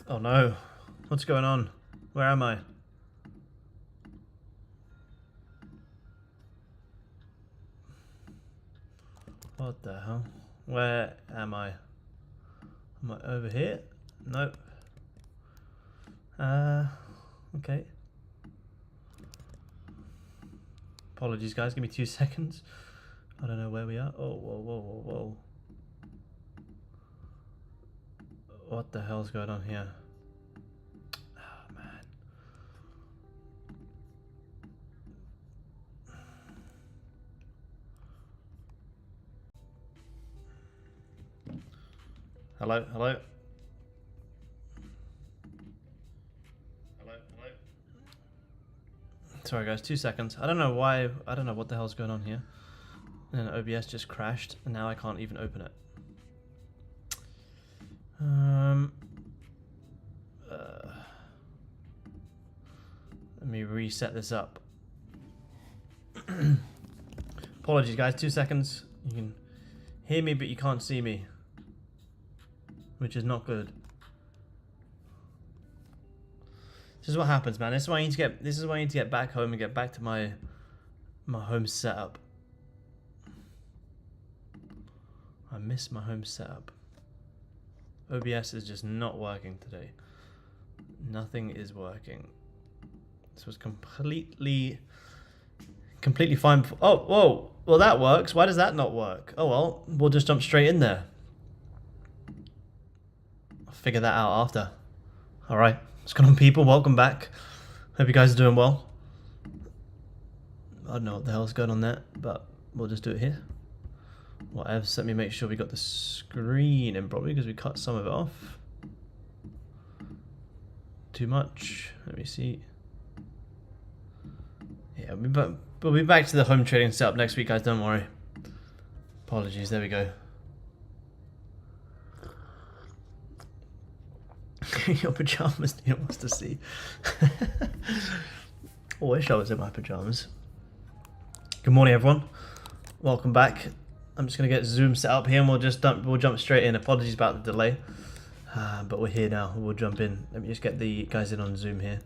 Oh no, what's going on? Where am I? What the hell? Where am I? Am I over here? Nope. Okay. Apologies guys, give me 2 seconds. I don't know where we are. Oh, whoa, whoa, whoa, whoa. What the hell's going on here? Oh, man. Hello, hello. Hello, hello. Sorry guys, 2 seconds. I don't know why, I don't know what the hell's going on here. And then OBS just crashed and now I can't even open it. Let me reset this up. Apologies guys, 2 seconds. You can hear me but you can't see me, which is not good. This is what happens, man. This is why I need to get. This is why I need to get back home and get back to my home setup. I miss my home setup. OBS is just not working today. Nothing is working. This was completely fine. Oh, whoa. Well, that works. Why does that not work? Oh well, we'll just jump straight in there. I'll figure that out after. All right. What's going on, people? Welcome back. Hope you guys are doing well. I don't know what the hell's going on there, but we'll just do it here. Whatever. Let me make sure we got the screen in probably because we cut some of it off. Too much. Let me see. Yeah, we'll be back to the home trading setup next week, guys. Don't worry. Apologies. There we go. Your pajamas, Neil wants to see. I wish I was in my pajamas. Good morning, everyone. Welcome back. I'm just gonna get Zoom set up here, and we'll jump straight in. Apologies about the delay, but we're here now. We'll jump in. Let me just get the guys in on Zoom here.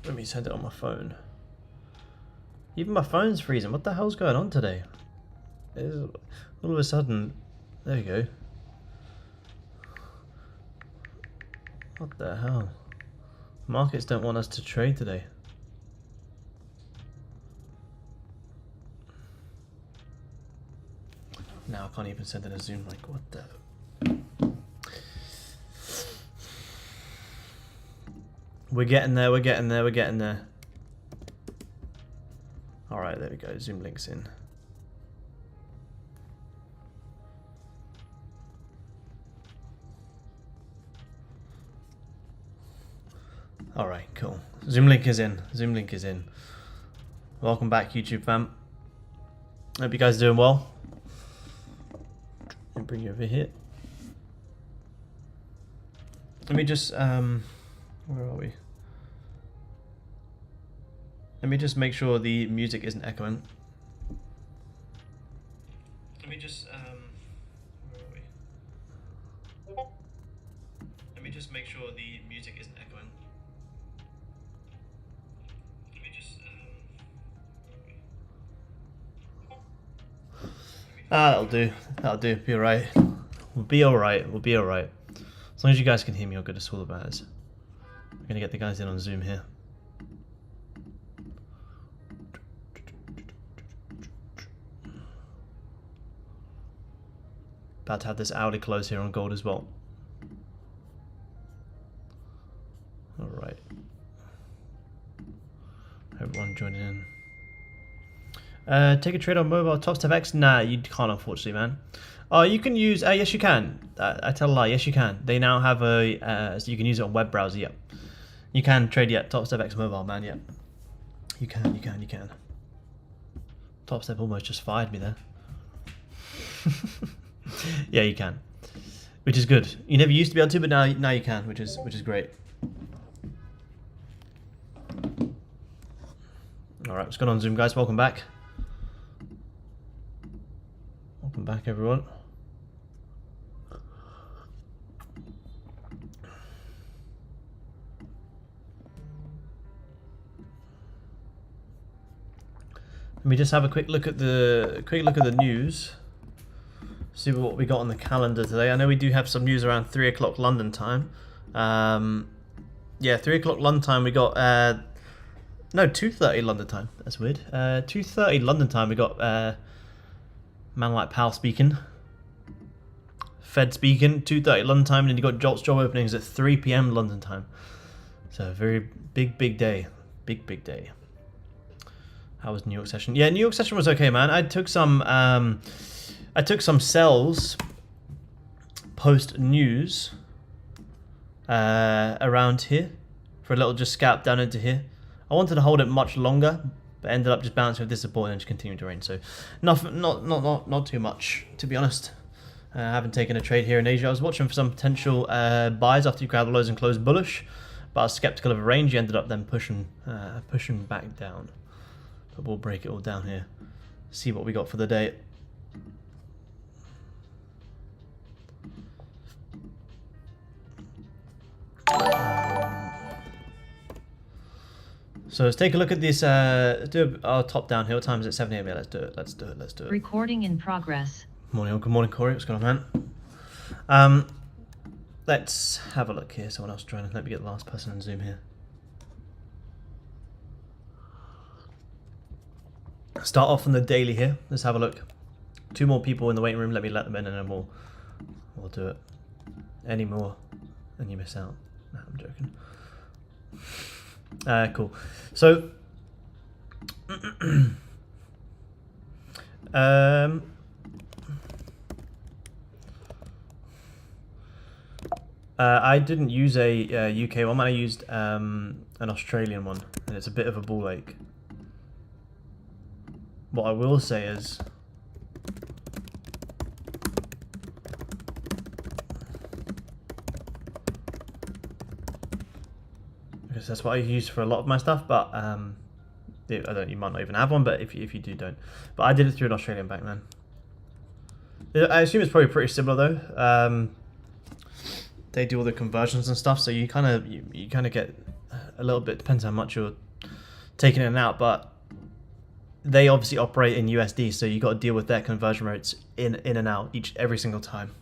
Let me send it on my phone. Even my phone's freezing. What the hell's going on today? All of a sudden, there you go. What the hell? Markets don't want us to trade today. Now I can't even send it a Zoom. Like, what the? We're getting there. We're getting there. We're getting there. All right, there we go. Zoom links in. All right, cool. Zoom link is in. Zoom link is in. Welcome back, YouTube fam. Hope you guys are doing well. Let me bring you over here. Let me just where are we? Let me just make sure the music isn't echoing. Let me just where are we? Let me just make sure the music isn't echoing. Let me just. That'll do. That'll do. Be alright. We'll be alright. We'll be alright. As long as you guys can hear me, all good. That's all that matters. We're gonna get the guys in on Zoom here. About to have this hourly close here on gold as well. Alright. Everyone joining in. Take a trade on mobile top step X? Nah, you can't, unfortunately, man. Oh, you can use. Yes, you can. I tell a lie. Yes, you can. They now have a. So you can use it on web browser. Yep. You can trade. Yep. Top step X mobile, man. Yep. You can. You can. You can. Top step almost just fired me there. Yeah, you can. Which is good. You never used to be able to, but now you can, which is great. All right, what's going on, Zoom guys? Welcome back. Welcome back, everyone. Let me just have a quick look at the news. See what we got on the calendar today. I know we do have some news around 3 o'clock London time. Yeah, 3 o'clock London time. We got no, 2:30 London time. That's weird. 2:30 London time. We got Man Like Powell speaking, Fed speaking. 2:30 London time, and then you got Jolt's job openings at 3 p.m. London time. So a very big day. Big day. How was New York session? Yeah, New York session was okay, man. I took some sells post news around here for a little just scalp down into here. I wanted to hold it much longer, but ended up just bouncing with this support and just continuing to range. So not too much, to be honest. I haven't taken a trade here in Asia. I was watching for some potential buys after you grabbed the lows and closed bullish, but I was skeptical of a range. You ended up then pushing back down. But we'll break it all down here. See what we got for the day. So let's take a look at this. Do our top down here. What time is it? 7 a.m. Yeah, let's do it. Let's do it. Let's do it. Recording in progress. Morning. Good morning, Corey. What's going on, man? Let's have a look here. Someone else joining. Let me get the last person on Zoom here. Start off on the daily here. Let's have a look. 2 more people in the waiting room. Let them in, and then we'll do it. Any more, and you miss out. No, I'm joking. Cool. So, I didn't use a UK one. I used an Australian one, and it's a bit of a ball ache. What I will say is, because that's what I use for a lot of my stuff, but you might not even have one, but if you do, don't. But I did it through an Australian bank, man. I assume it's probably pretty similar though. They do all the conversions and stuff, so you kind of get a little bit, depends how much you're taking in and out, but they obviously operate in USD, so you got to deal with their conversion rates in and out every single time,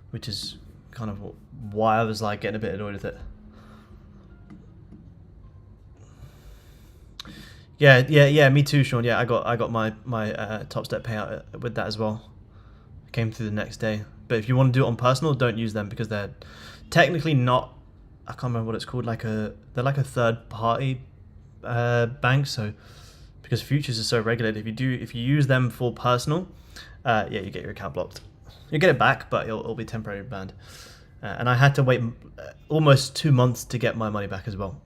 which is kind of why I was like getting a bit annoyed with it. Yeah, me too, Sean. Yeah, I got my top step payout with that as well. It came through the next day. But if you want to do it on personal, don't use them because they're technically not. I can't remember what it's called. They're like a third party bank. So because futures are so regulated, if you use them for personal, yeah, you get your account blocked. You get it back, but it'll be temporarily banned. And I had to wait almost 2 months to get my money back as well,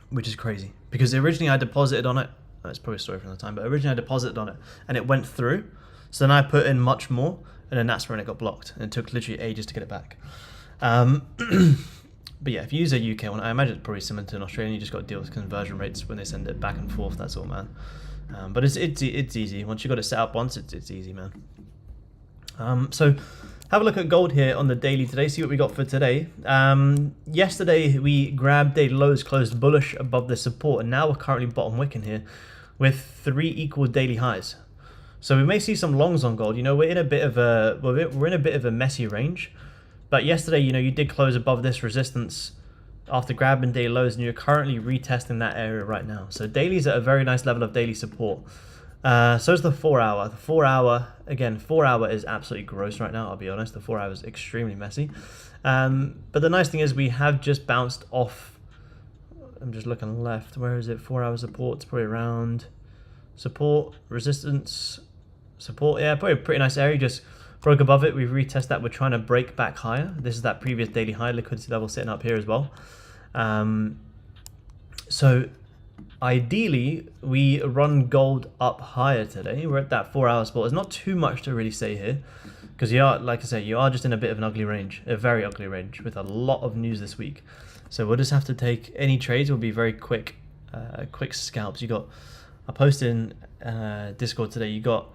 which is crazy. Because originally I deposited on it. That's probably a story from the time, but originally I deposited on it and it went through. So then I put in much more, and then that's when it got blocked. And it took literally ages to get it back. But yeah, if you use a UK one, I imagine it's probably similar to an Australian. You just got to deal with conversion rates when they send it back and forth. That's all, man. But it's easy. Once you got it set up once, it's easy, man. So have a look at gold here on the daily today, see what we got for today. Yesterday we grabbed daily lows, closed bullish above the support, and now we're currently bottom wicking here with 3 equal daily highs. So we may see some longs on gold. You know, we're in a bit of a messy range. But yesterday, you know, you did close above this resistance after grabbing daily lows, and you're currently retesting that area right now. So daily's at a very nice level of daily support. So is the 4 hour. The 4 hour, again, 4 hour is absolutely gross right now, I'll be honest. The 4 hour is extremely messy. But the nice thing is we have just bounced off. I'm just looking left. Where is it? 4 hour support. It's probably around support, resistance, support. Yeah, probably a pretty nice area. Just broke above it. We've retested that. We're trying to break back higher. This is that previous daily high, liquidity level sitting up here as well. So ideally, we run gold up higher today. We're at that 4 hour spot. There's not too much to really say here because you are, like I say, you are just in a bit of an ugly range, a very ugly range with a lot of news this week. So we'll just have to take any trades will be very quick, quick scalps. I posted in Discord today, you got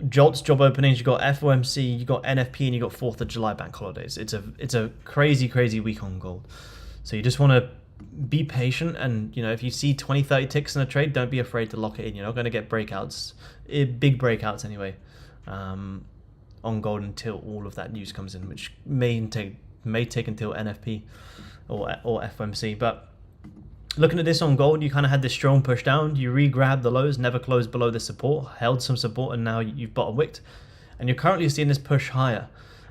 Jolt's job openings, you got FOMC, you got NFP, and you got 4th of July bank holidays. It's a crazy week on gold. So you just want to be patient, and you know, if you see 20-30 ticks in a trade, don't be afraid to lock it in. You're not going to get breakouts, big breakouts anyway, on gold until all of that news comes in, which may take until NFP or FOMC. But looking at this on gold, you kind of had this strong push down. You re-grabbed the lows, never closed below the support, held some support, and now you've bottom wicked. And you're currently seeing this push higher.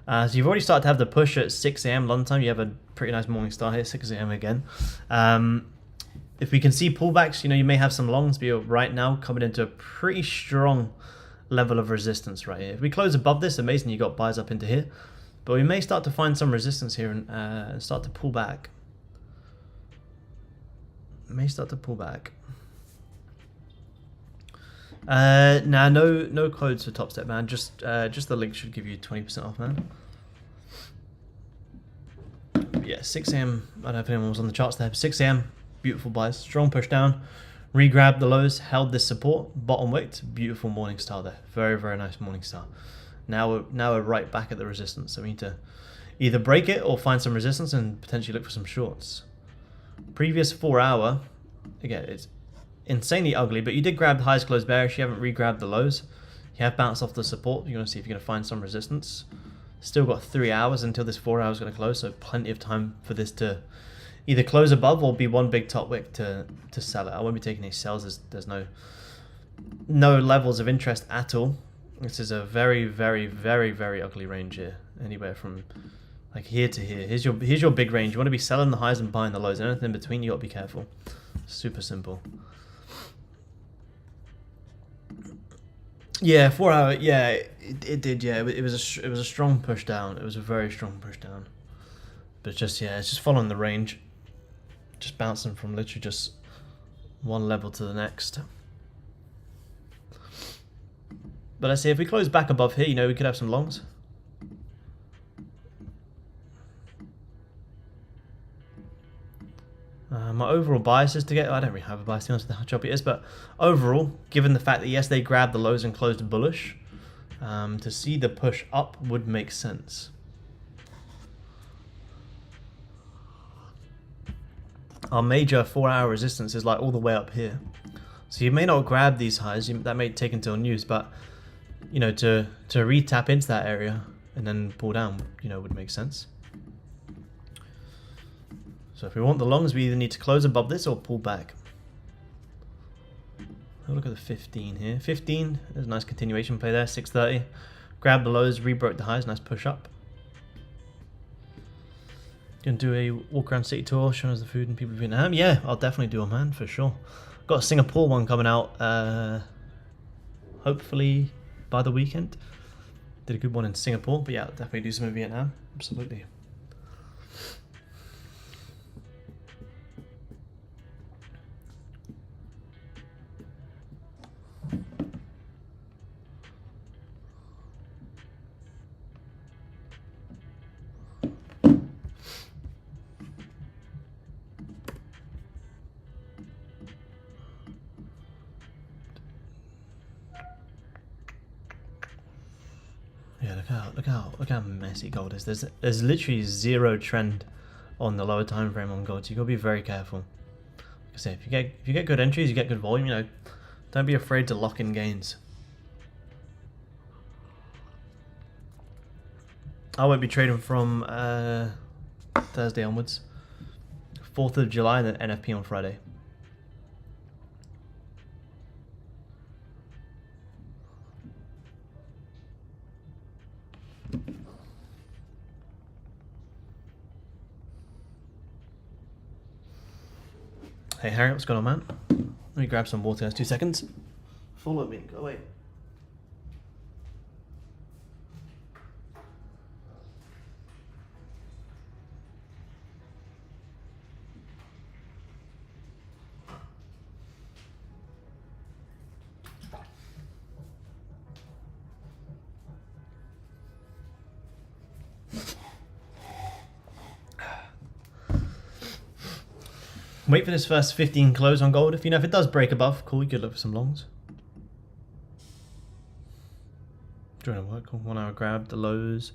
So you've already started to have the push at 6 a.m. London time. You have a pretty nice morning star here, 6 a.m. again. If we can see pullbacks, you know, you may have some longs, but you're right now coming into a pretty strong level of resistance right here. If we close above this, amazing, you got buys up into here. But we may start to find some resistance here and start to pull back. May start to pull back. Nah, no codes for Top Step, man. Just the link should give you 20% off, man. Yeah, 6 a.m. I don't know if anyone was on the charts there. 6 a.m. Beautiful buys, strong push down, re-grabbed the lows, held this support, bottom wicked. Beautiful morning star there. Very nice morning star. Now we're right back at the resistance. So we need to either break it or find some resistance and potentially look for some shorts. Previous 4 hour, again, it's insanely ugly, but you did grab the highs closed bearish. You haven't re-grabbed the lows. You have bounced off the support. You're going to see if you're going to find some resistance. Still got 3 hours until this 4 hour is going to close, so plenty of time for this to either close above or be one big top wick to sell it. I won't be taking any sells. There's no levels of interest at all. This is a very ugly range here. Anywhere from like here to here. Here's your big range. You want to be selling the highs and buying the lows. Anything in between, you got to be careful. Super simple. Yeah, 4 hour. Yeah, it did. Yeah, it was a strong push down. It was a very strong push down. But it's just following the range, just bouncing from literally just one level to the next. But let's see if we close back above here. You know, we could have some longs. My overall bias is to get, I don't really have a bias to be honest with how choppy it is, but overall, given the fact that yes, they grabbed the lows and closed bullish, to see the push up would make sense. Our major 4 hour resistance is like all the way up here. So you may not grab these highs, that may take until news, but you know, to re-tap into that area and then pull down, you know, would make sense. So if we want the longs, we either need to close above this or pull back. Have a look at the 15 here. 15, there's a nice continuation play there, 630. Grab the lows, re-broke the highs, nice push up. Gonna do a walk around city tour, showing us the food and people in Vietnam. Yeah, I'll definitely do a man, for sure. Got a Singapore one coming out, hopefully by the weekend. Did a good one in Singapore, but yeah, I'll definitely do some in Vietnam, absolutely. look out, look how messy gold is. There's literally zero trend on the lower time frame on gold, so you gotta be very careful. Like I say, if you get good entries, you get good volume, you know, don't be afraid to lock in gains. I won't be trading from Thursday onwards. 4th of July and then NFP on Friday. Hey Harry, what's going on, man? Let me grab some water. That's 2 seconds. Follow me. Go away. Wait for this first 15 close on gold. If you know if it does break above, cool, you could look for some longs. Doing a work, cool. 1 hour grab, the lows.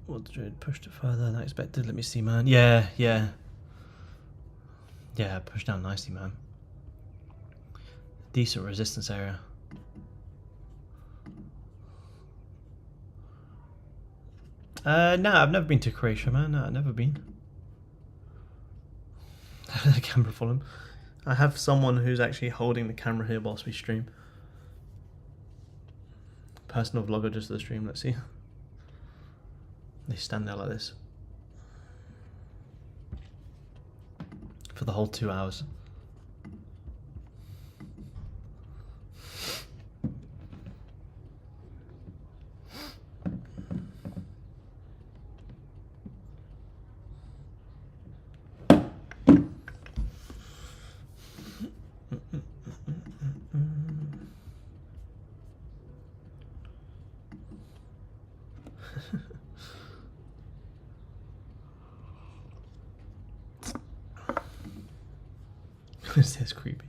What's trade pushed it further than I expected? Let me see, man. Yeah, pushed down nicely, man. Decent resistance area. No, I've never been to Croatia, man. No, I've never been. The camera volume. I have someone who's actually holding the camera here whilst we stream. Personal vlogger just for the stream. Let's see. They stand there like this for the whole 2 hours. This is creepy.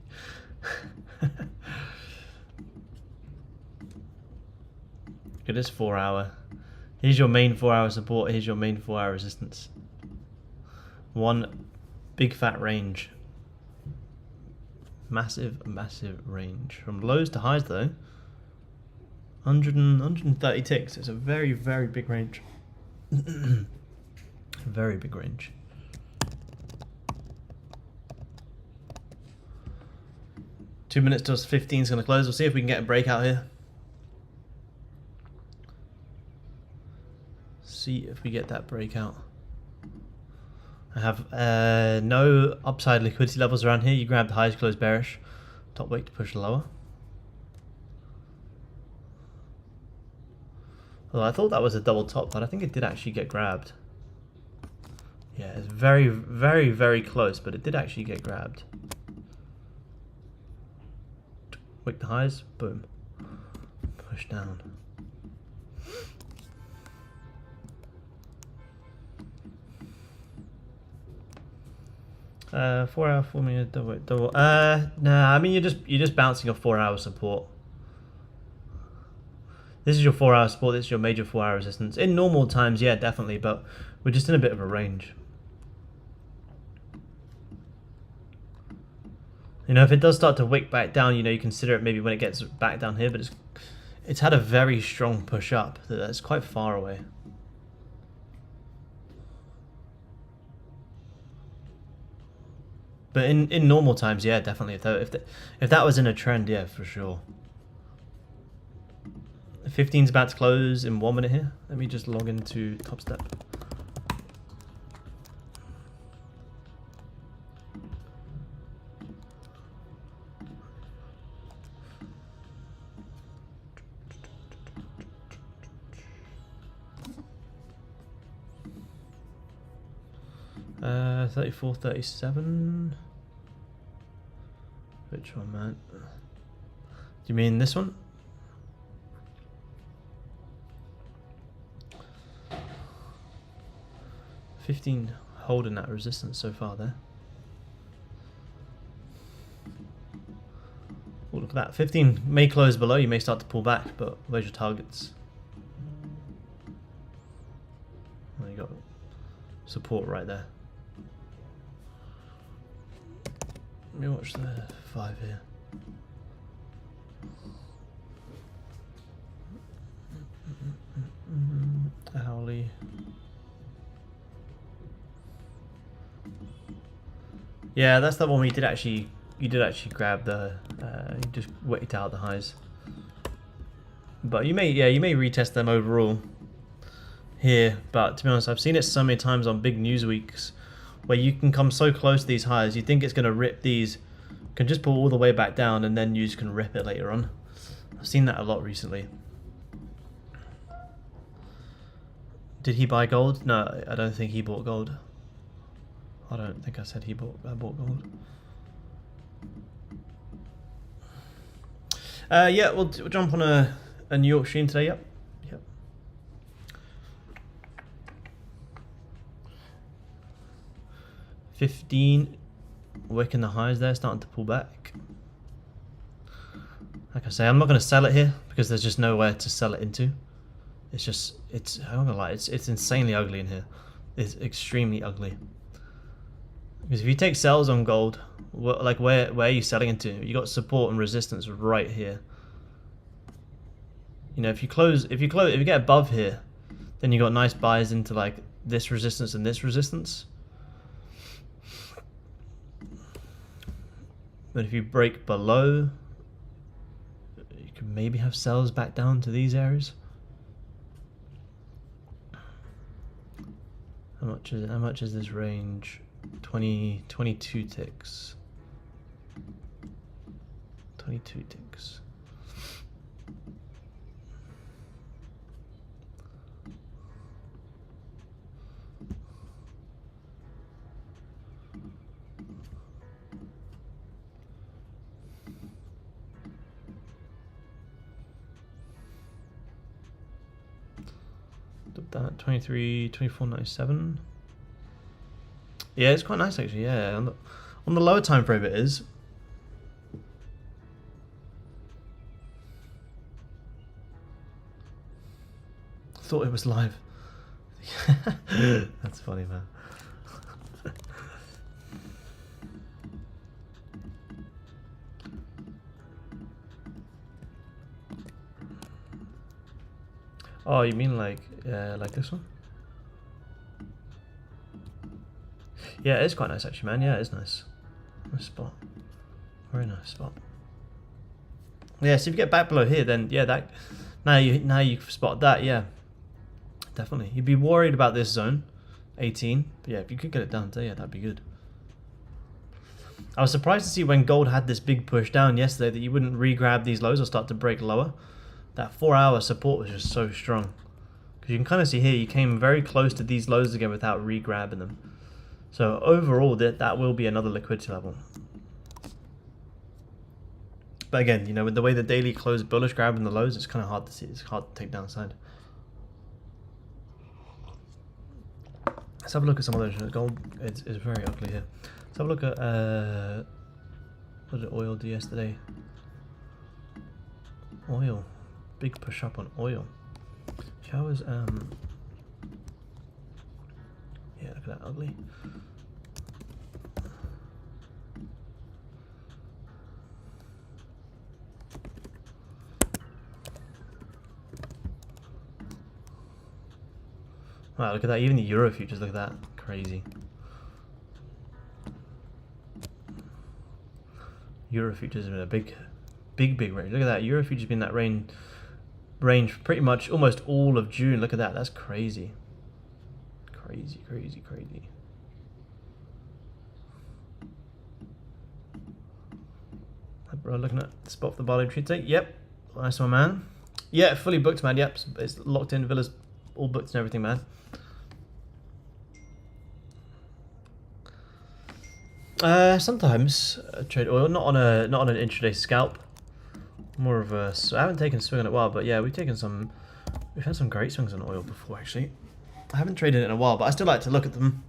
It is 4 hour. Here's your main 4 hour support. Here's your main 4 hour resistance. One big fat range. Massive range. From lows to highs though. 130 ticks. It's a very big range. Very big range. Two minutes till 15 is going to close. We'll see if we can get a breakout here. See if we get that breakout. I have no upside liquidity levels around here. You grab the highs, close bearish. Top weight to push lower. Well, I thought that was a double top, but I think it did actually get grabbed. Yeah, it's very close, but it did actually get grabbed. Wick the highs, boom. Push down. Uh, 4 hour, 4 minute double. Nah, I mean you're just bouncing off 4 hour support. This is your 4 hour support. This is your major 4 hour resistance. In normal times, yeah, definitely, but we're just in a bit of a range. You know, if it does start to wick back down, you know, you consider it maybe when it gets back down here, but it's had a very strong push up. That's quite far away. But in normal times, yeah, definitely. If that was in a trend, yeah, for sure. 15's about to close in 1 minute here. Let me just log into Top Step. Uh, 34, 37. Which one, man? Do you mean this one? $15 holding that resistance so far there. Oh, look at that. 15 may close below. You may start to pull back, but where's your targets? you got support right there. Let me watch the 5 here. Hourly. Yeah, that's the one where you did actually grab the you just wait out the highs. But you may retest them overall here, but to be honest, I've seen it so many times on big news weeks where you can come so close to these highs, you think it's going to rip these, can just pull all the way back down, and then you just can rip it later on. I've seen that a lot recently. Did he buy gold? No, I don't think he bought gold. I don't think I said I bought gold. Yeah, we'll jump on a New York stream today. Yep. 15 wicking the highs there, starting to pull back. Like I say, I'm not going to sell it here because there's just nowhere to sell it into. I'm not gonna lie, it's insanely ugly in here. It's extremely ugly. Because if you take sells on gold, like where are you selling into? You got support and resistance right here. You know, if you get above here, then you got nice buys into like this resistance and this resistance. But if you break below, you can maybe have sells back down to these areas. How much is this range? 22 ticks. 22 ticks. That 24.97. Yeah, it's quite nice actually. Yeah, on the lower time frame it is. Thought it was live. That's funny, man. Oh, you mean like this one? Yeah, it's quite nice actually, man. Yeah, it's nice. Nice spot. Very nice spot. Yeah, so if you get back below here, then yeah, that now you spot that. Yeah, definitely. You'd be worried about this zone, 18. But yeah, if you could get it down to, yeah, that'd be good. I was surprised to see when gold had this big push down yesterday that you wouldn't re-grab these lows or start to break lower. That 4-hour support was just so strong. Because you can kind of see here, you came very close to these lows again without re-grabbing them. So overall, that will be another liquidity level. But again, you know, with the way the daily closed bullish grabbing the lows, it's kind of hard to see. It's hard to take downside. Let's have a look at some of those. Gold is very ugly here. Let's have a look at what did oil do yesterday? Oil. Big push up on oil. Showers, yeah, look at that, ugly. Wow, look at that, even the Euro futures, look at that, crazy. Euro futures in a big range. Look at that, Euro futures been in that range pretty much almost all of June. Look at that, that's crazy. Crazy. Bro, looking at the spot for the barley tree take. Yep, nice one, man. Yeah, fully booked, man. Yep, it's locked in. Villa's all booked and everything, man. Sometimes trade oil, not on an intraday scalp. More of a. I haven't taken a swing on it in a while, but yeah, we've had some great swings on oil before actually. I haven't traded it in a while, but I still like to look at them.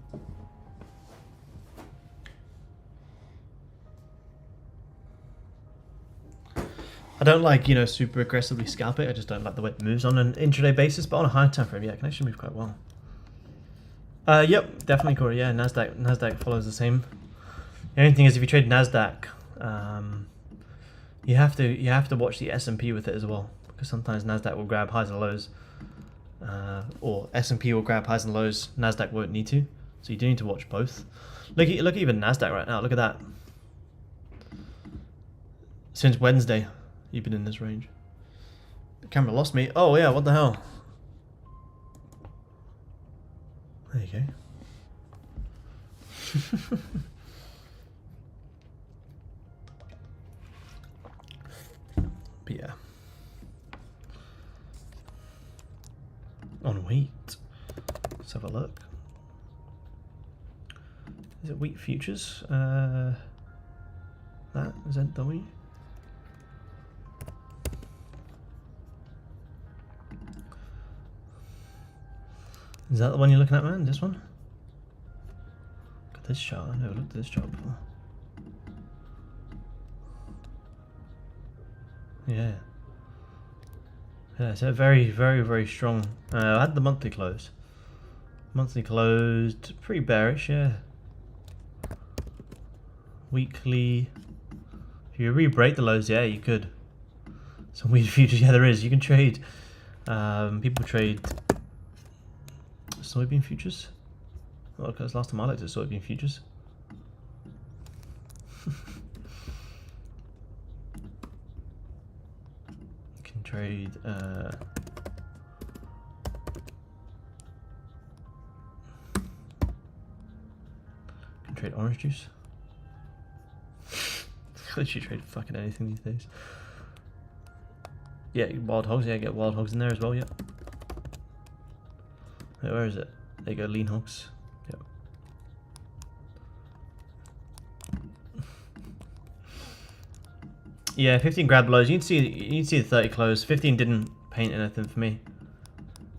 I don't like, you know, super aggressively scalp it. I just don't like the way it moves on an intraday basis, but on a high time frame, yeah, it can actually move quite well. Yep, definitely Corey. Yeah, Nasdaq follows the same. The only thing is, if you trade Nasdaq, you have to watch the S&P with it as well, because sometimes Nasdaq will grab highs and lows, or S&P will grab highs and lows. Nasdaq won't need to, so you do need to watch both. Look at even Nasdaq right now. Look at that. Since Wednesday, you've been in this range. The camera lost me. Oh yeah, what the hell? There you go. But yeah. On wheat. Let's have a look. Is it wheat futures? That is that the wheat? Is that the one you're looking at, man? This one? Look at this chart. I never looked at this chart before. Yeah. Yeah, so very, very, very strong. I had the monthly close. Monthly closed pretty bearish, yeah. Weekly. If you re-break the lows, yeah, you could. Some weird futures, yeah, there is. You can trade. People trade soybean futures. Oh, because last time I looked at soybean futures. You can trade. Trade orange juice. How did you trade fucking anything these days? Yeah, wild hogs. Yeah, get wild hogs in there as well. Yeah. Wait, where is it? There you go, lean hogs. Yep. Yeah, 15 grab lows. You can see the 30 close. 15 didn't paint anything for me.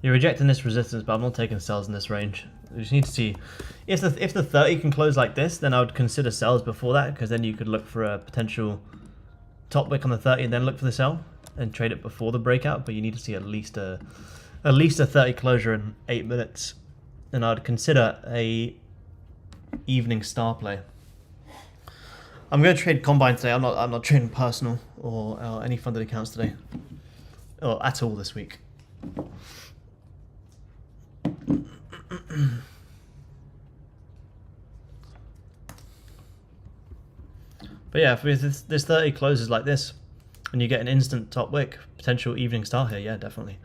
You're rejecting this resistance, but I'm not taking sells in this range. We just need to see if the 30 can close like this, then I would consider sells before that, because then you could look for a potential top wick on the 30 and then look for the sell and trade it before the breakout. But you need to see at least a 30 closure in 8 minutes, and I'd consider a evening star play. I'm going to trade combine today. I'm not trading personal or any funded accounts today, or at all this week. But yeah, if this 30 closes like this, and you get an instant top wick, potential evening star here, yeah, definitely.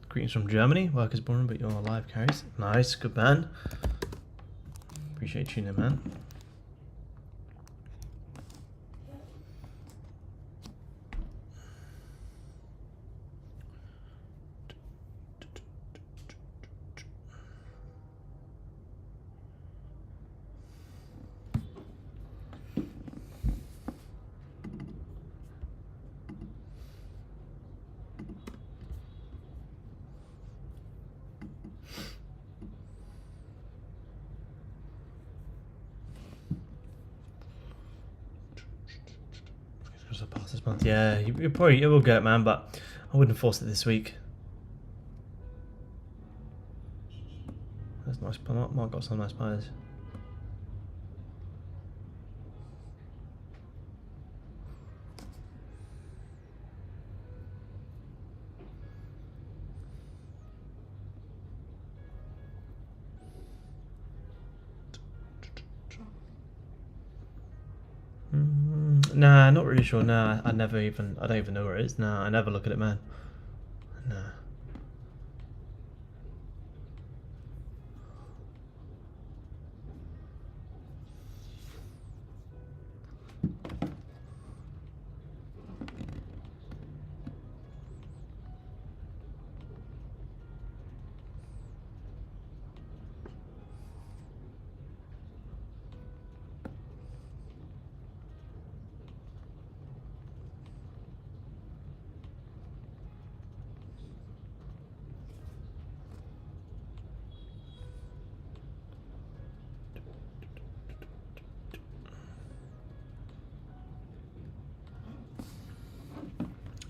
Greetings from Germany. Work is born, but you're alive, carries. Nice, good man. Appreciate tuning in, man. Pass this month, yeah, you will get it, man, but I wouldn't force it this week. That's nice. Mark got some nice buys. Nah, not really sure. Nah, I don't even know where it is. Nah, I never look at it, man. Nah.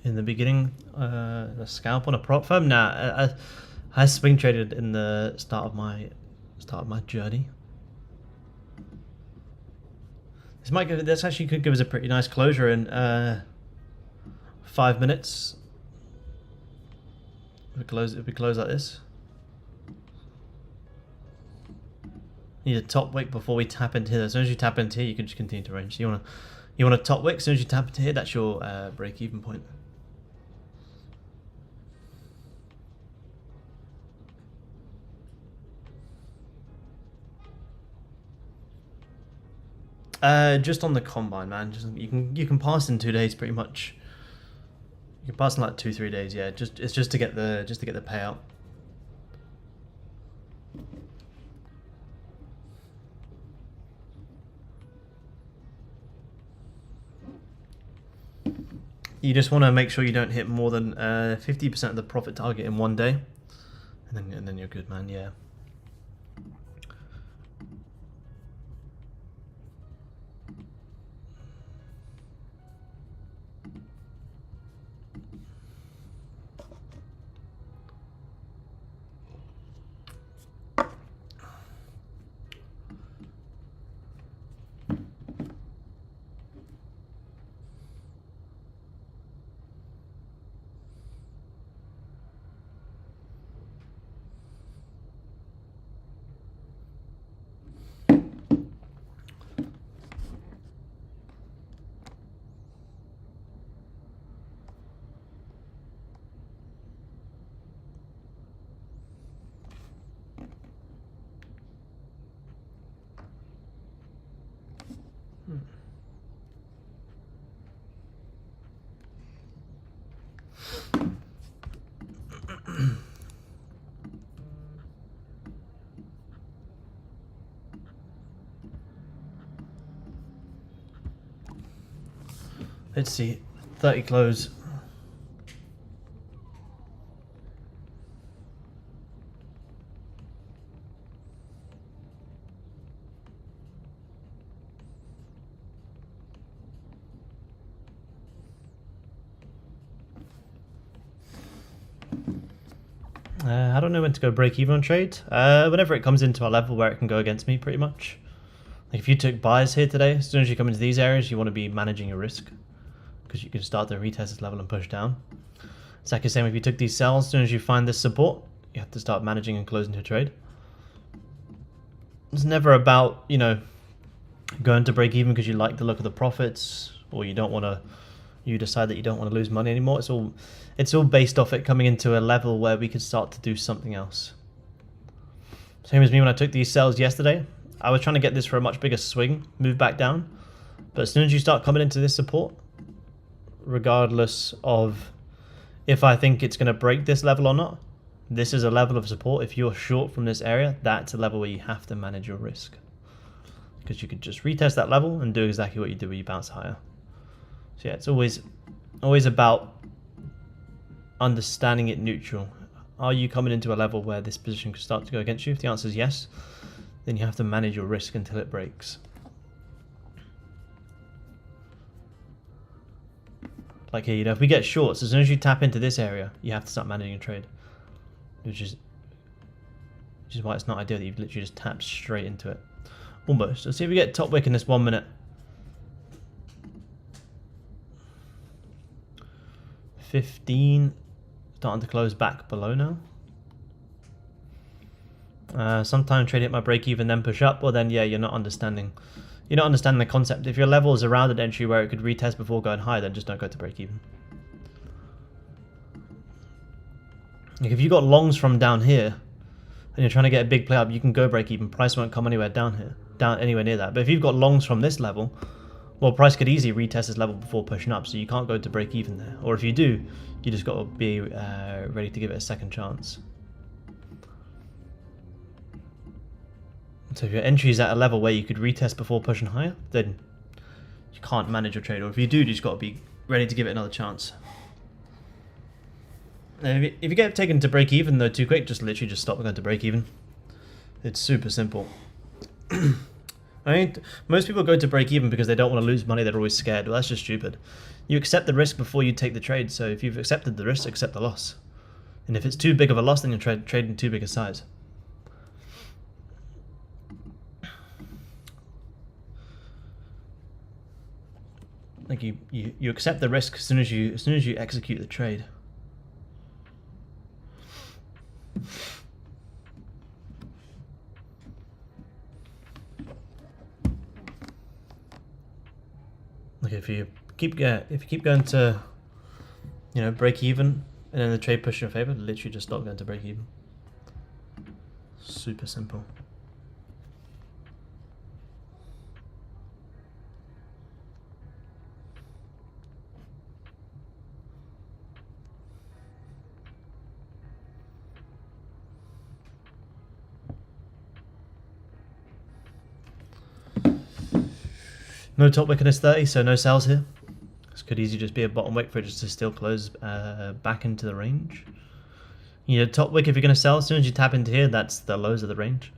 in the beginning. A scalp on a prop firm. Nah, I swing traded in the start of my journey. This actually could give us a pretty nice closure in 5 minutes. If we close like this. Need a top wick before we tap into here. As soon as you tap into here, you can just continue to range. So you want a top wick. As soon as you tap into here, that's your break-even point. Just on the combine, man. You can pass in 2 days pretty much. You can pass in like 2-3 days. Yeah, it's just to get the payout. You just want to make sure you don't hit more than 50% of the profit target in 1 day, and then you're good, man. Yeah. Let's see, 30 close. I don't know when to go break even on trade. Whenever it comes into a level where it can go against me, pretty much. Like if you took buys here today, as soon as you come into these areas, you want to be managing your risk, because you can start to retest this level and push down. It's like the same if you took these sells, as soon as you find this support, you have to start managing and closing your trade. It's never about, you know, going to break even because you like the look of the profits, or you decide that you don't want to lose money anymore. It's all based off it coming into a level where we could start to do something else. Same as me when I took these sells yesterday. I was trying to get this for a much bigger swing, move back down. But as soon as you start coming into this support, regardless of if I think it's going to break this level or not, this is a level of support. If you're short from this area, that's a level where you have to manage your risk, because you could just retest that level and do exactly what you do when you bounce higher. So yeah, it's always about understanding it neutral. Are you coming into a level where this position could start to go against you? If the answer is yes, then you have to manage your risk until it breaks. Like here, you know, if we get shorts, as soon as you tap into this area, you have to start managing a trade, which is why it's not ideal that you've literally just tapped straight into it. Almost. Let's see if we get top wick in this 1 minute. 15, starting to close back below now. Sometimes trade hit my break even, then push up. Well, then yeah, you're not understanding the concept. If your level is around an entry where it could retest before going high, then just don't go to break even. Like if you got longs from down here and you're trying to get a big play up, you can go break even. Price won't come anywhere down here, anywhere near that. But if you've got longs from this level, well, price could easily retest this level before pushing up, so you can't go to break even there. Or if you do, you just got to be ready to give it a second chance. So if your entry is at a level where you could retest before pushing higher, then you can't manage your trade. Or if you do, you just got to be ready to give it another chance. If you get taken to break even though too quick, just literally just stop going to break even. It's super simple. I mean, most people go to break even because they don't want to lose money. They're always scared. Well, that's just stupid. You accept the risk before you take the trade. So if you've accepted the risk, accept the loss. And if it's too big of a loss, then you're trading too big a size. Like you accept the risk as soon as you execute the trade. Like if you keep going to, you know, break even, and then the trade push in your favor, literally just stop going to break even. Super simple. No top wick in this 30, so no sells here. This could easily just be a bottom wick for it just to still close back into the range. You need a top wick if you're going to sell. As soon as you tap into here, that's the lows of the range.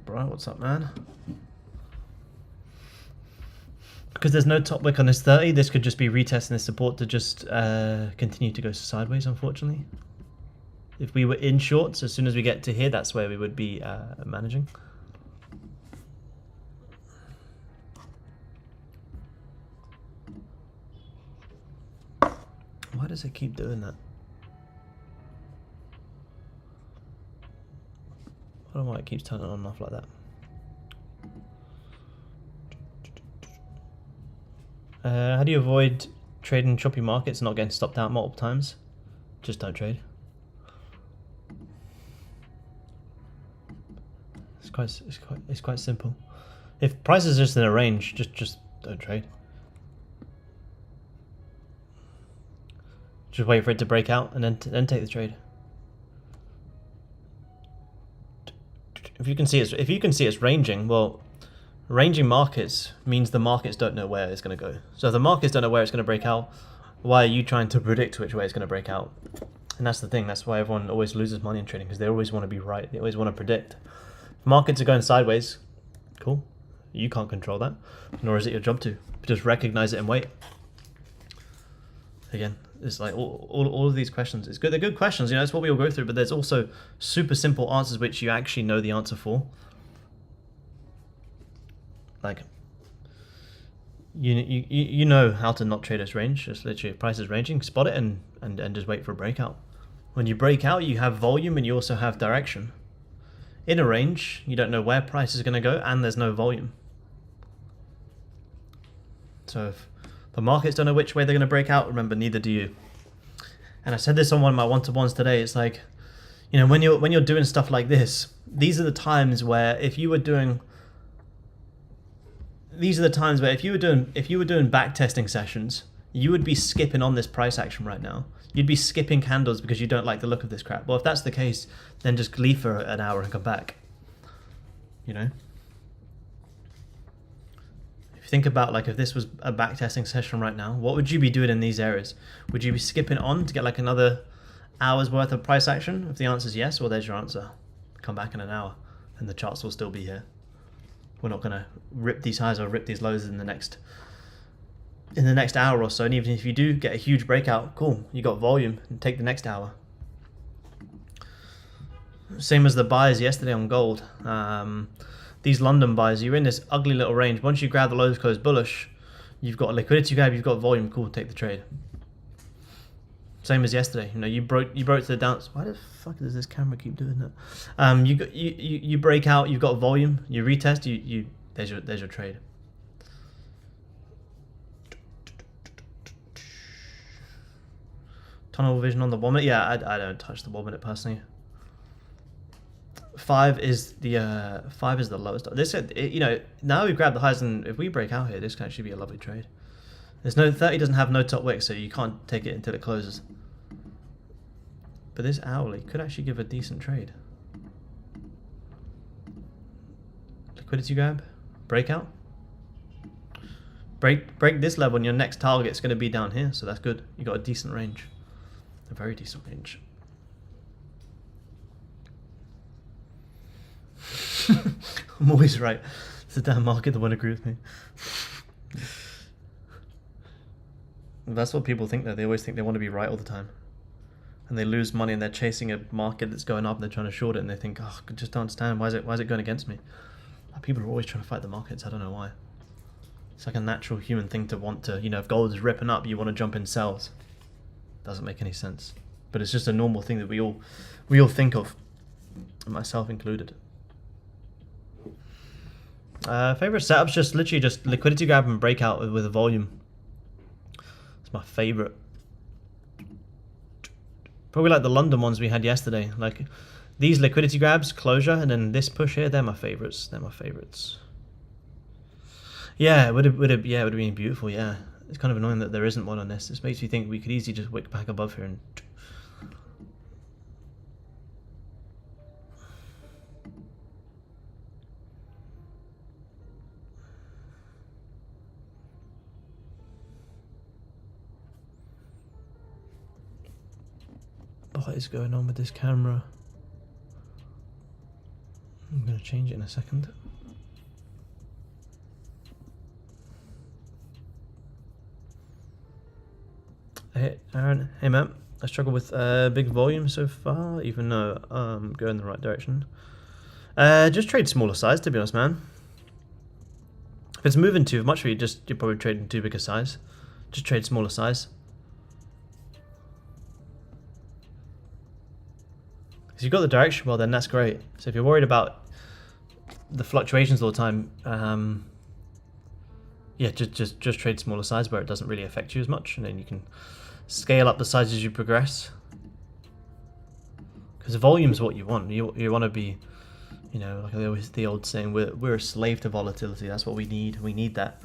Bro, what's up, man? Because there's no top wick on this 30, this could just be retesting this support to just continue to go sideways, unfortunately. If we were in shorts, as soon as we get to here, that's where we would be managing. Why does it keep doing that? I don't know why it keeps turning on and off like that. How do you avoid trading choppy markets and not getting stopped out multiple times? Just don't trade. It's quite simple. If price is just in a range, just don't trade. Just wait for it to break out and then take the trade. If you can see it's ranging, well, ranging markets means the markets don't know where it's going to go. So if the markets don't know where it's going to break out, why are you trying to predict which way it's going to break out? And that's the thing. That's why everyone always loses money in trading, because they always want to be right. They always want to predict. If markets are going sideways, cool. You can't control that, nor is it your job to. Just recognize it and wait. Again, it's like all of these questions. It's good. They're good questions. You know, it's what we all go through. But there's also super simple answers which you actually know the answer for. Like, you know how to not trade this range. Just literally, if price is ranging, spot it and just wait for a breakout. When you break out, you have volume and you also have direction. In a range, you don't know where price is going to go, and there's no volume. So if the markets don't know which way they're going to break out, remember, neither do you. And I said this on one of my one-to-ones today. It's like, you know, when you're doing stuff like this, these are the times where if you were doing back testing sessions, you would be skipping on this price action right now. You'd be skipping candles because you don't like the look of this crap. Well, if that's the case, then just leave for an hour and come back. You know? If you think about, like, if this was a back testing session right now, what would you be doing in these areas? Would you be skipping on to get like another hour's worth of price action? If the answer is yes, well, there's your answer. Come back in an hour and the charts will still be here. We're not going to rip these highs or rip these lows in the next hour or so. And even if you do get a huge breakout, cool, you got volume, and take the next hour. Same as the buys yesterday on gold. These London buys, you're in this ugly little range. Once you grab the lows close bullish, you've got a liquidity grab, you've got volume, cool, take the trade. Same as yesterday. You know, you broke to the downs. Why the fuck does this camera keep doing that? You break out, you've got volume, you retest, there's your trade. Tunnel vision on the 1 minute. Yeah, I don't touch the 1 minute personally. 5 is the 5 is the lowest. This, you know, now we've grabbed the highs, and if we break out here, this can actually be a lovely trade. There's no 30 doesn't have no top wick, so you can't take it until it closes. But this hourly could actually give a decent trade. Liquidity grab, breakout. Break this level, and your next target's going to be down here, so that's good. You got a decent range, a very decent range. I'm always right. It's the damn market that won't agree with me. That's what people think though. They always think they want to be right all the time. And they lose money, and they're chasing a market that's going up, and they're trying to short it, and they think, oh, I just don't understand. Why is it going against me? People are always trying to fight the markets. I don't know why. It's like a natural human thing to want to, you know, if gold is ripping up, you want to jump in sells. Doesn't make any sense. But it's just a normal thing that we all think of, myself included. Favorite setups, just literally just liquidity grab and breakout with a volume. It's my favorite. Probably like the London ones we had yesterday. Like these liquidity grabs, closure, and then this push here. They're my favorites. They're my favorites. Yeah, it would have been beautiful. Yeah, it's kind of annoying that there isn't one on this. This makes me think we could easily just wick back above here and. What is going on with this camera? I'm going to change it in a second. Hey Aaron, hey man. I struggle with big volume so far, even though I'm going the right direction. Just trade smaller size, to be honest, man. If it's moving too much for you, you're probably trading too big a size. Just trade smaller size. If you've got the direction well, then that's great. So if you're worried about the fluctuations all the time, yeah, just trade smaller size where it doesn't really affect you as much, and then you can scale up the size as you progress. Because volume is what you want. You want to be, you know, like the old saying, we're a slave to volatility. That's what we need. We need that.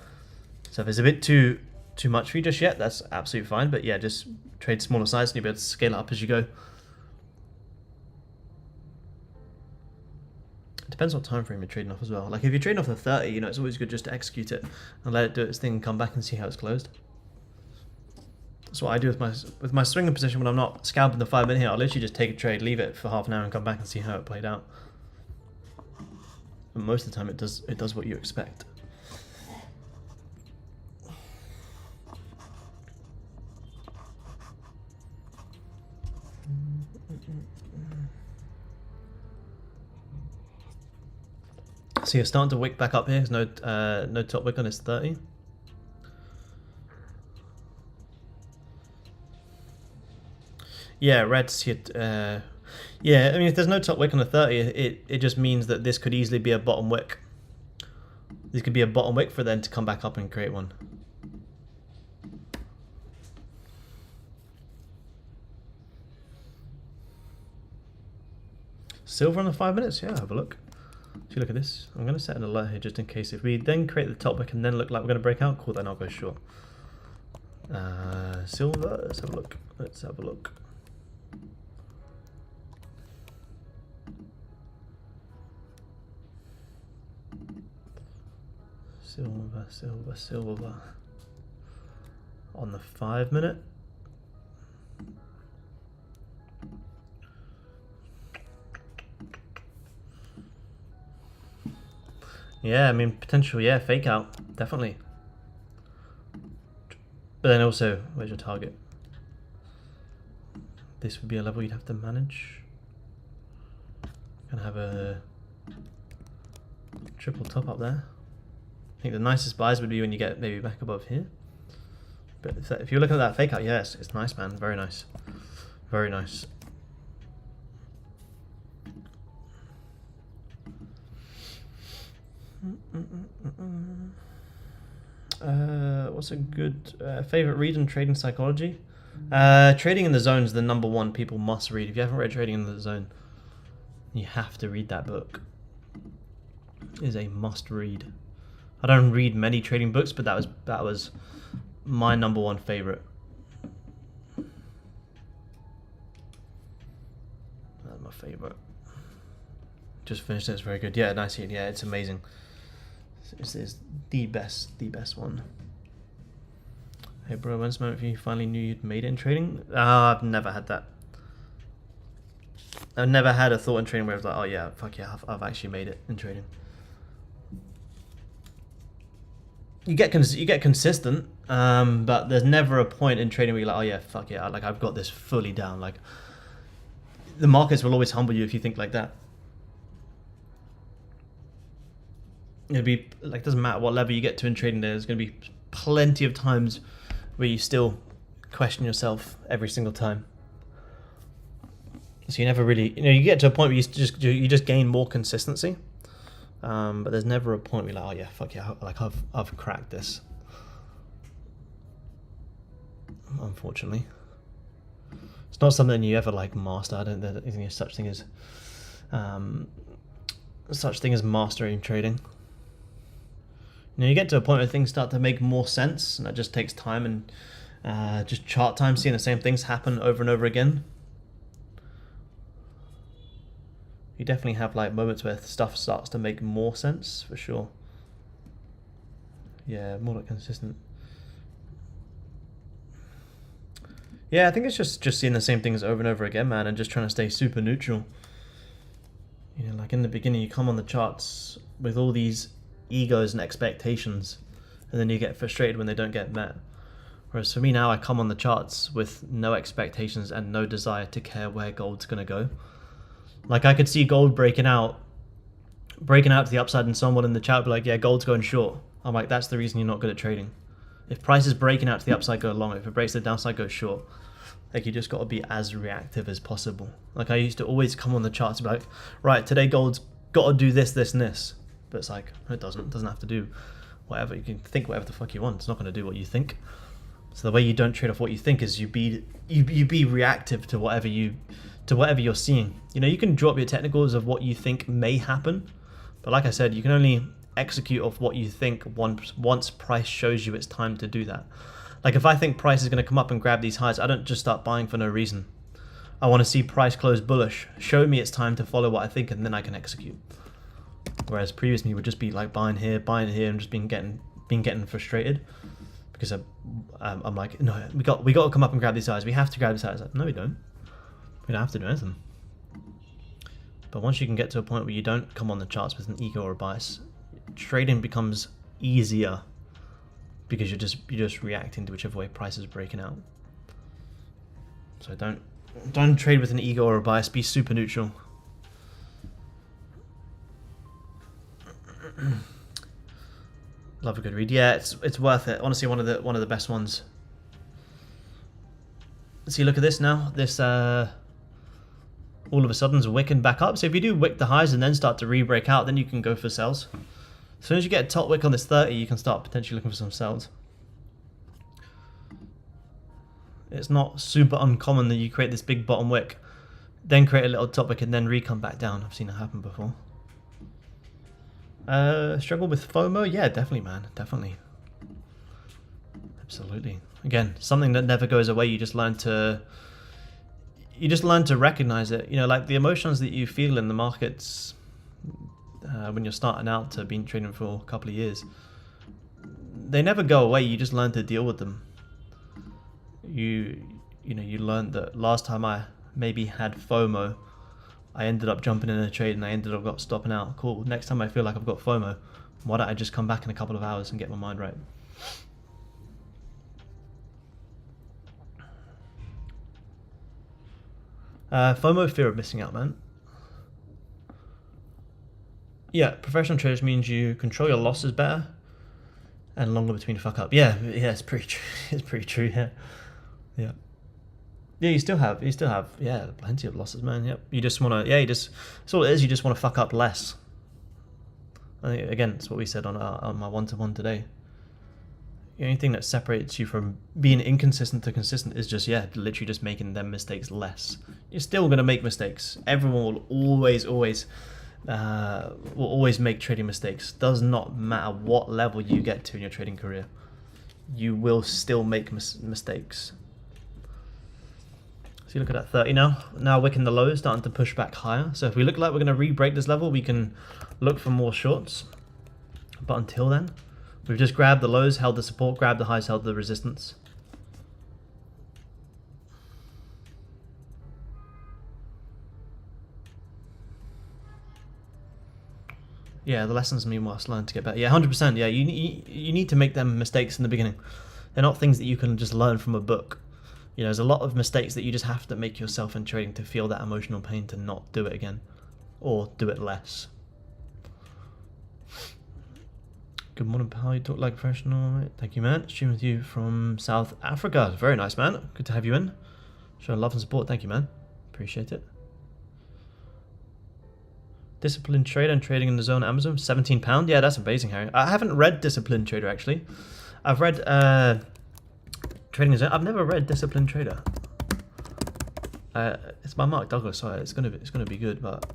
So if it's a bit too much for you just yet, that's absolutely fine. But yeah, just trade smaller size, and you'll be able to scale up as you go. Depends what time frame you're trading off as well. Like if you're trading off the 30, you know, it's always good just to execute it and let it do its thing and come back and see how it's closed. That's what I do with my swinging position when I'm not scalping the 5 minute here. I'll literally just take a trade, leave it for half an hour, and come back and see how it played out. And most of the time it does what you expect. So you're starting to wick back up here. There's no top wick on this 30. Yeah, red's hit. Yeah, I mean, if there's no top wick on the 30, it just means that this could easily be a bottom wick. This could be a bottom wick for them to come back up and create one. Silver on the 5 minutes? Yeah, have a look. If you look at this, I'm going to set an alert here just in case. If we then create the top wick and then look like we're going to break out, cool, then I'll go short. Silver, let's have a look. Let's have a look. Silver. On the 5 minute. Yeah, I mean, potential, yeah, fake out, definitely. But then also, where's your target? This would be a level you'd have to manage. Gonna have a triple top up there. I think the nicest buys would be when you get maybe back above here. But if you're looking at that fake out, yes, it's nice, man, very nice. Very nice. What's a good favorite read in trading psychology? Trading in the Zone is the #1 people must read. If you haven't read Trading in the Zone, You have to read that book. It is a must read. I don't read many trading books, but that was my number one favorite. That's my favorite. Just finished it. It's very good. Yeah, nice. Yeah, it's amazing. This is the best one. Hey bro, when's the moment you finally knew you'd made it in trading? I've never had that. I've never had a thought in trading where I was like, oh yeah, fuck yeah, I've actually made it in trading. You get consistent, but there's never a point in trading where you're like, oh yeah, fuck yeah, like I've got this fully down. Like the markets will always humble you if you think like that. It'll be like, doesn't matter what level you get to in trading, there's going to be plenty of times where you still question yourself every single time. So you never really, you get to a point where you just gain more consistency, but there's never a point where you're like, oh yeah, fuck yeah, like I've cracked this. Unfortunately, it's not something you ever like master. I don't think there's such thing as mastering trading. You get to a point where things start to make more sense, and that just takes time and just chart time, seeing the same things happen over and over again. You definitely have like moments where stuff starts to make more sense, for sure. Yeah, more like consistent. Yeah, I think it's just seeing the same things over and over again, man, and just trying to stay super neutral. Like in the beginning, you come on the charts with all these egos and expectations, and then you get frustrated when they don't get met. Whereas for me now, I come on the charts with no expectations and no desire to care where gold's going to go. Like I could see gold breaking out to the upside, and someone in the chat would be like, yeah, gold's going short. I'm like, that's the reason you're not good at trading. If price is breaking out to the upside, go long. If it breaks to the downside, go short. Like you just got to be as reactive as possible. Like I used to always come on the charts and be like, right, today gold's got to do this, this, and this. But it's like, it doesn't have to do whatever. You can think whatever the fuck you want. It's not going to do what you think. So the way you don't trade off what you think is you be reactive to whatever you're seeing. You can drop your technicals of what you think may happen, but like I said, you can only execute off what you think once price shows you it's time to do that. Like if I think price is going to come up and grab these highs, I don't just start buying for no reason. I want to see price close bullish, show me it's time to follow what I think, and then I can execute. Whereas previously you would just be like buying here, and just been getting frustrated because I'm like, no, we got to come up and grab these highs. We have to grab these highs. Like, no, we don't. We don't have to do anything. But once you can get to a point where you don't come on the charts with an ego or a bias, trading becomes easier because you're just reacting to whichever way price is breaking out. So don't trade with an ego or a bias. Be super neutral. Love a good read. Yeah, it's worth it. Honestly, one of the best ones. See, look at this now. This all of a sudden is wicking back up. So if you do wick the highs and then start to re-break out, then you can go for sells. As soon as you get a top wick on this 30, you can start potentially looking for some sells. It's not super uncommon that you create this big bottom wick, then create a little top wick and then re-come back down. I've seen it happen before. Struggle with FOMO? Yeah, definitely, man. Definitely. Absolutely. Again, something that never goes away. You just learn to recognize it. Like the emotions that you feel in the markets when you're starting out to been trading for a couple of years, they never go away. You just learn to deal with them. You learned that last time I maybe had FOMO, I ended up jumping in a trade and I ended up stopping out. Cool. Next time I feel like I've got FOMO, why don't I just come back in a couple of hours and get my mind right? FOMO, fear of missing out, man. Yeah, professional traders means you control your losses better and longer between fuck up. Yeah, it's pretty true. It's pretty true. Yeah. You still have plenty of losses, man. Yep. You just want to, that's all it is. You just want to fuck up less. I think again, it's what we said on my one-to-one today. The only thing that separates you from being inconsistent to consistent is just, yeah, literally just making them mistakes less. You're still going to make mistakes. Everyone will always make trading mistakes. Does not matter what level you get to in your trading career. You will still make mistakes. So you look at that 30 now. Now wicking the low, starting to push back higher. So if we look like we're going to re-break this level, we can look for more shorts. But until then, we've just grabbed the lows, held the support, grabbed the highs, held the resistance. Yeah, the lessons mean must learn to get better. Yeah, 100%. Yeah, you need to make them mistakes in the beginning. They're not things that you can just learn from a book. You know, there's a lot of mistakes that you just have to make yourself in trading to feel that emotional pain to not do it again. Or do it less. Good morning, pal. You talk like a professional. Thank you, man. Stream with you from South Africa. Very nice, man. Good to have you in. Showing love and support. Thank you, man. Appreciate it. Disciplined Trader and Trading in the Zone Amazon. £17. Yeah, that's amazing, Harry. I haven't read Disciplined Trader, actually. I've read Trading in the Zone. I've never read Disciplined Trader. It's by Mark Douglas, so it's gonna be good. But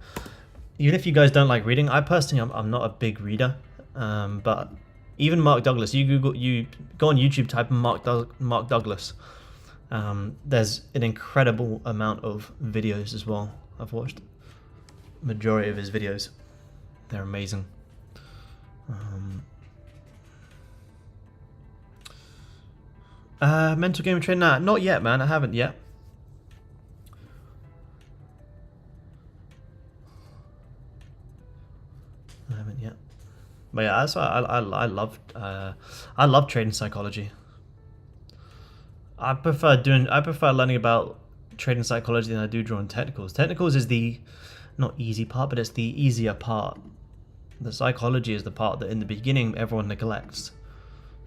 even if you guys don't like reading, I personally I'm not a big reader. But even Mark Douglas, you go on YouTube, type in Mark Douglas. There's an incredible amount of videos as well. I've watched majority of his videos. They're amazing. Mental game training? Nah, not yet, man. I haven't yet. But yeah, that's why I love trading psychology. I prefer learning about trading psychology than I do drawing technicals. Technicals is the not easy part, but it's the easier part. The psychology is the part that in the beginning everyone neglects.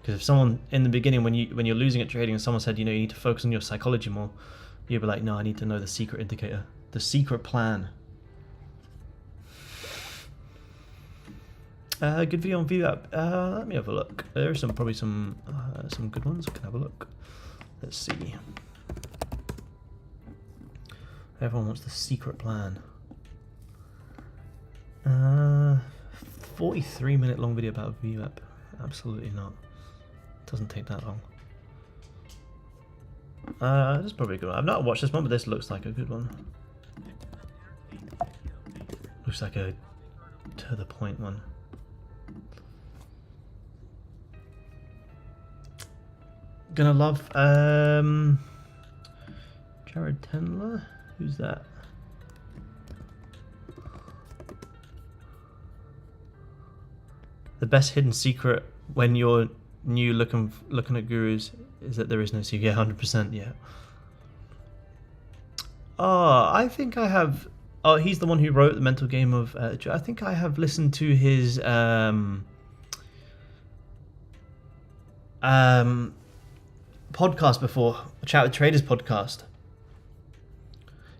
Because if someone in the beginning, when you're losing at trading, and someone said, you know, you need to focus on your psychology more, you'd be like, no, I need to know the secret indicator, the secret plan. Good video on VWAP. Let me have a look. There are probably some good ones. I can have a look. Let's see. Everyone wants the secret plan. 43-minute long video about VWAP. Absolutely not. Doesn't take that long. This is probably a good one. I've not watched this one, but this looks like a good one. Looks like a to the point one. Gonna love Jared Tendler. Who's that? The best hidden secret when you're new looking at gurus is that there is no secret. Yeah, 100%. Yeah. Oh, I think I have. Oh, he's the one who wrote The Mental Game of. I think I have listened to his podcast before, Chat with Traders podcast.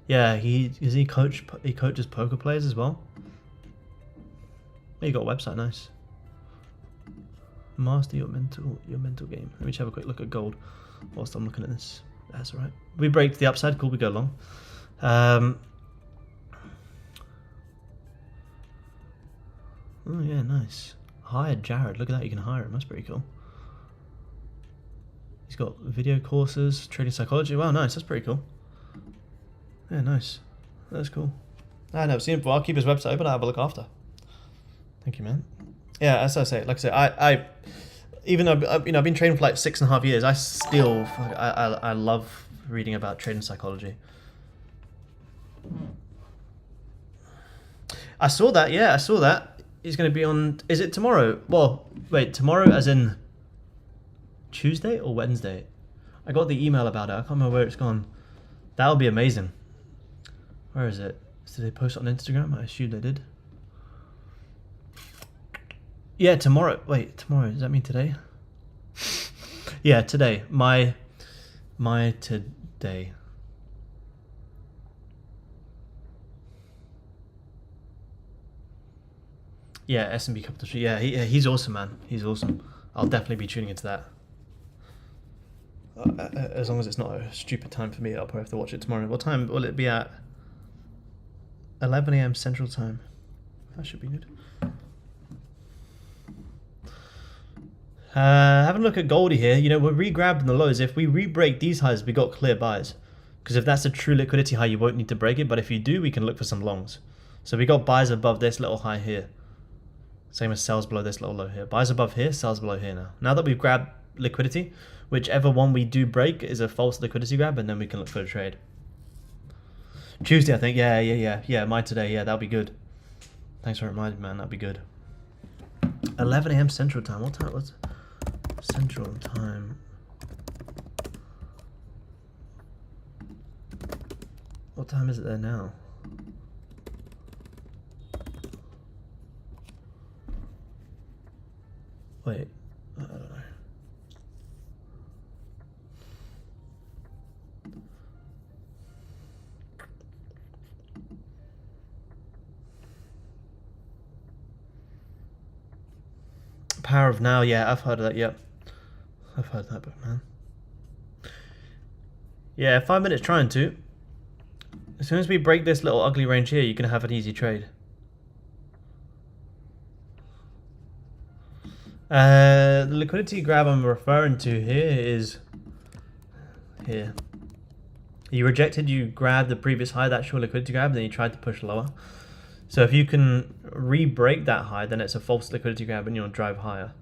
Yeah, he coaches poker players as well. You got a website, nice. Master your mental game. Let me just have a quick look at gold whilst I'm looking at this. That's alright. We break to the upside, cool, we go long. Oh yeah, nice. Hired Jared, look at that, you can hire him, that's pretty cool. He's got video courses, trading psychology. Wow, nice. That's pretty cool. Yeah, nice. That's cool. I never seen him before. I'll keep his website open. I'll have a look after. Thank you, man. Yeah, as I say, like I say, I even though I've been trading for like 6.5 years, I still I love reading about trading psychology. I saw that. Yeah, I saw that. He's going to be on. Is it tomorrow? Well, wait, tomorrow as in Tuesday or Wednesday? I got the email about it. I can't remember where it's gone. That would be amazing. Where is it? Did they post it on Instagram? I assume they did. Yeah, tomorrow. Wait, tomorrow. Does that mean today? Yeah, today. My today. Yeah, S&B Capital Street. Yeah, he's awesome, man. He's awesome. I'll definitely be tuning into that. As long as it's not a stupid time for me, I'll probably have to watch it tomorrow. What time will it be at? 11 AM Central Time. That should be good. Having a look at Goldie here. You know, we're re-grabbing the lows. If we re-break these highs, we got clear buys. Because if that's a true liquidity high, you won't need to break it. But if you do, we can look for some longs. So we got buys above this little high here. Same as sells below this little low here. Buys above here, sells below here now. Now that we've grabbed liquidity, whichever one we do break is a false liquidity grab, and then we can look for a trade. Tuesday, I think. Yeah. Mine today. Yeah, that'll be good. Thanks for reminding me, man. That'll be good. 11 AM Central Time. What time was Central Time? What time is it there now? Wait, I don't know. Power of Now, yeah, I've heard of that, yep. I've heard that book, man. Yeah, 5 minutes trying to. As soon as we break this little ugly range here, you can have an easy trade. The liquidity grab I'm referring to here is here. You rejected, you grabbed the previous high, that's your liquidity grab, and then you tried to push lower. So if you can re-break that high, then it's a false liquidity grab and you'll drive higher.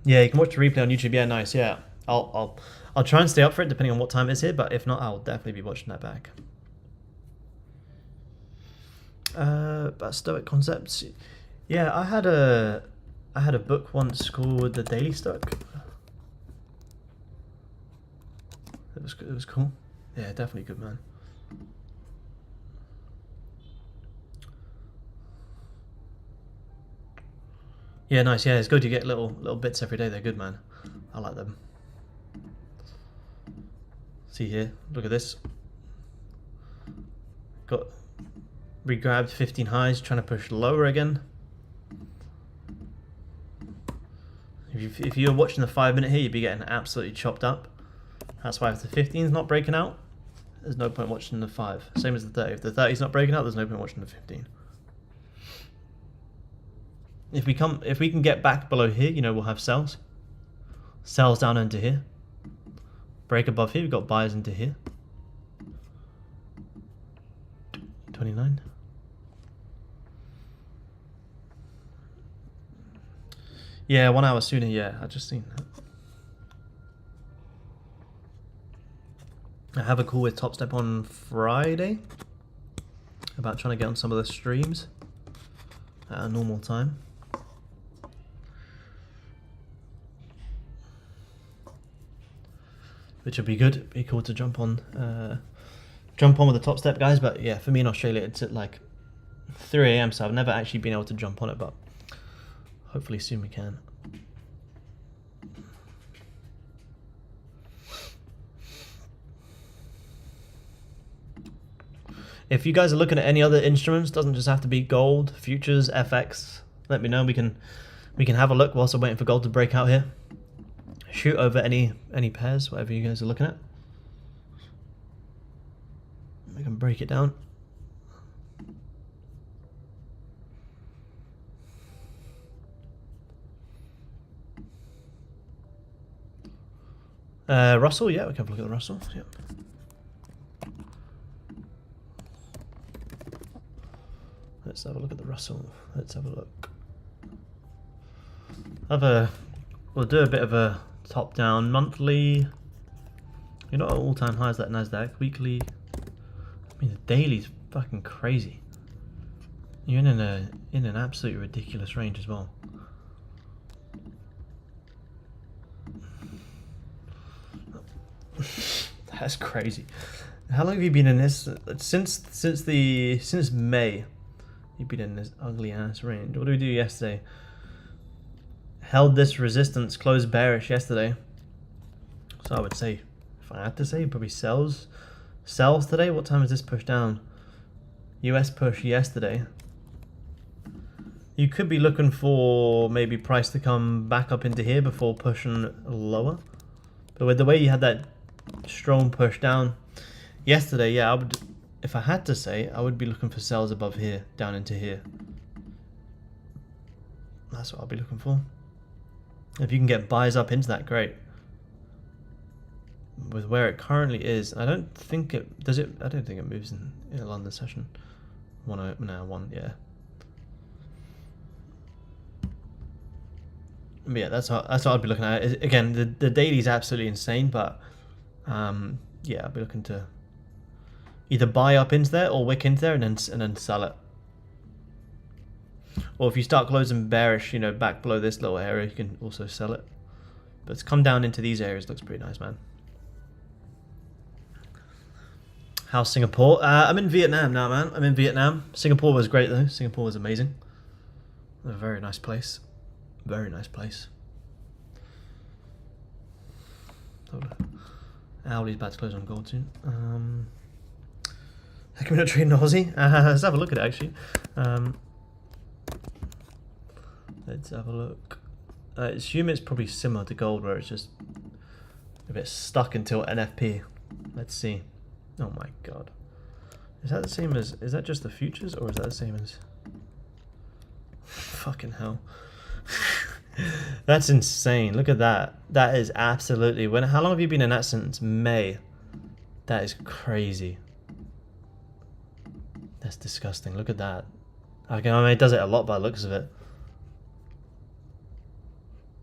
Yeah, you can watch the replay on YouTube. Yeah, nice. Yeah, I'll try and stay up for it depending on what time it is here, but if not, I'll definitely be watching that back. About Stoic concepts. Yeah, I had a book once called The Daily Stoic. It was cool. Yeah, definitely good, man. Yeah, nice. Yeah, it's good. You get little bits every day. They're good, man. I like them. See here. Look at this. Got re-grabbed 15 highs, trying to push lower again. If you're watching the 5 minute here, you'd be getting absolutely chopped up. That's why if the 15 is not breaking out, there's no point watching the 5. Same as the 30. If the 30 is not breaking out, there's no point watching the 15. If we can get back below here, you know, we'll have sells. Sells down into here. Break above here, we've got buys into here. 29. Yeah, 1 hour sooner, yeah, I just seen that. I have a call with Top Step on Friday about trying to get on some of the streams at a normal time. Which would be good. Be cool to jump on with the Top Step guys. But yeah, for me in Australia, it's at like 3 AM, so I've never actually been able to jump on it, but hopefully soon we can. If you guys are looking at any other instruments, doesn't just have to be gold, futures, FX. Let me know. We can have a look whilst I'm waiting for gold to break out here. Shoot over any pairs, whatever you guys are looking at. We can break it down. Russell, yeah, we can have a look at the Russell. Yep. Let's have a look at the Russell. Let's have a look. We'll do a bit of a top-down monthly. You're not at all-time highs, that Nasdaq. Weekly. I mean, the daily's fucking crazy. You're in an absolutely ridiculous range as well. That's crazy. How long have you been in this? Since May. You've been in this ugly ass range. What did we do yesterday? Held this resistance, closed bearish yesterday. So I would say, if I had to say, probably sells today. What time is this push down? US push yesterday. You could be looking for maybe price to come back up into here before pushing lower. But with the way you had that strong push down yesterday, yeah, I would, if I had to say, I would be looking for sells above here, down into here. That's what I'll be looking for. If you can get buys up into that, great. With where it currently is, I don't think it does it. I don't think it moves in a London session. One, yeah. But yeah, that's what I'd be looking at. Again, the daily is absolutely insane, but yeah, I'll be looking to either buy up into there or wick into there and then sell it. Or if you start closing bearish, you know, back below this little area, you can also sell it. But it's come down into these areas, looks pretty nice, man. How's Singapore? I'm in Vietnam now, man. I'm in Vietnam. Singapore was great though. Singapore was amazing. A very nice place. Very nice place. Audi's about to close on gold soon. How come we not trading Aussie? Let's have a look at it actually. Let's have a look. I assume it's probably similar to gold where it's just a bit stuck until NFP. Let's see. Oh my god. Is that the same as, is that just the futures or is that the same as? Fucking hell. That's insane. Look at that. That is absolutely, how long have you been in that since? May. That is crazy. That's disgusting. Look at that. I mean, it does it a lot by the looks of it.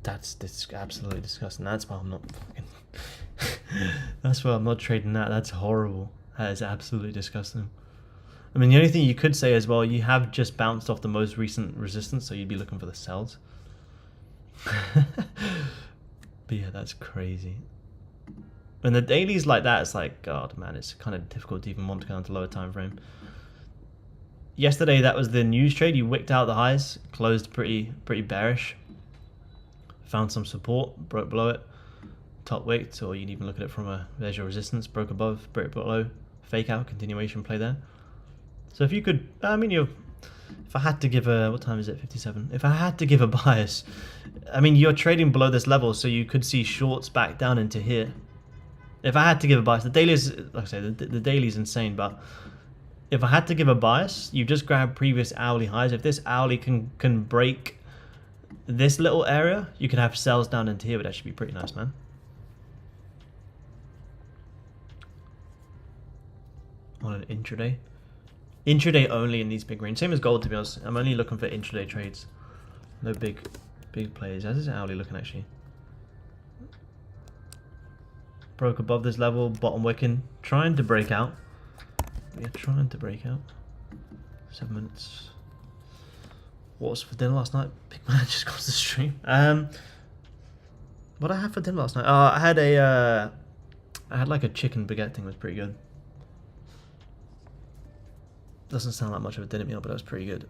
That's absolutely disgusting. That's why I'm not fucking... That's why I'm not trading that. That's horrible. That is absolutely disgusting. I mean, the only thing you could say as well, you have just bounced off the most recent resistance, so you'd be looking for the sells. But yeah, that's crazy. When the dailies like that, it's like, God, man, it's kind of difficult to even want to go into lower time frame. Yesterday, that was the news trade. You wicked out the highs, closed pretty bearish. Found some support, broke below it, top wicked, or you can even look at it from a, there's your resistance, broke above, broke below, fake out, continuation play there. So if you could, I mean, if I had to give a, what time is it, 57? If I had to give a bias, I mean, you're trading below this level, so you could see shorts back down into here. If I had to give a bias, the daily is, like I say, the daily is insane, but if I had to give a bias, you just grab previous hourly highs. If this hourly can break this little area, you could have sells down into here, would actually be pretty nice, man. On an intraday. Intraday only in these big range. Same as gold, to be honest. I'm only looking for intraday trades. No big plays. How's this hourly looking, actually? Broke above this level, bottom wicking. Trying to break out. Yeah, trying to break out. 7 minutes. What was for dinner last night? Big man just got to the stream. What did I have for dinner last night? I had like a chicken baguette thing. It was pretty good. Doesn't sound like much of a dinner meal, but it was pretty good.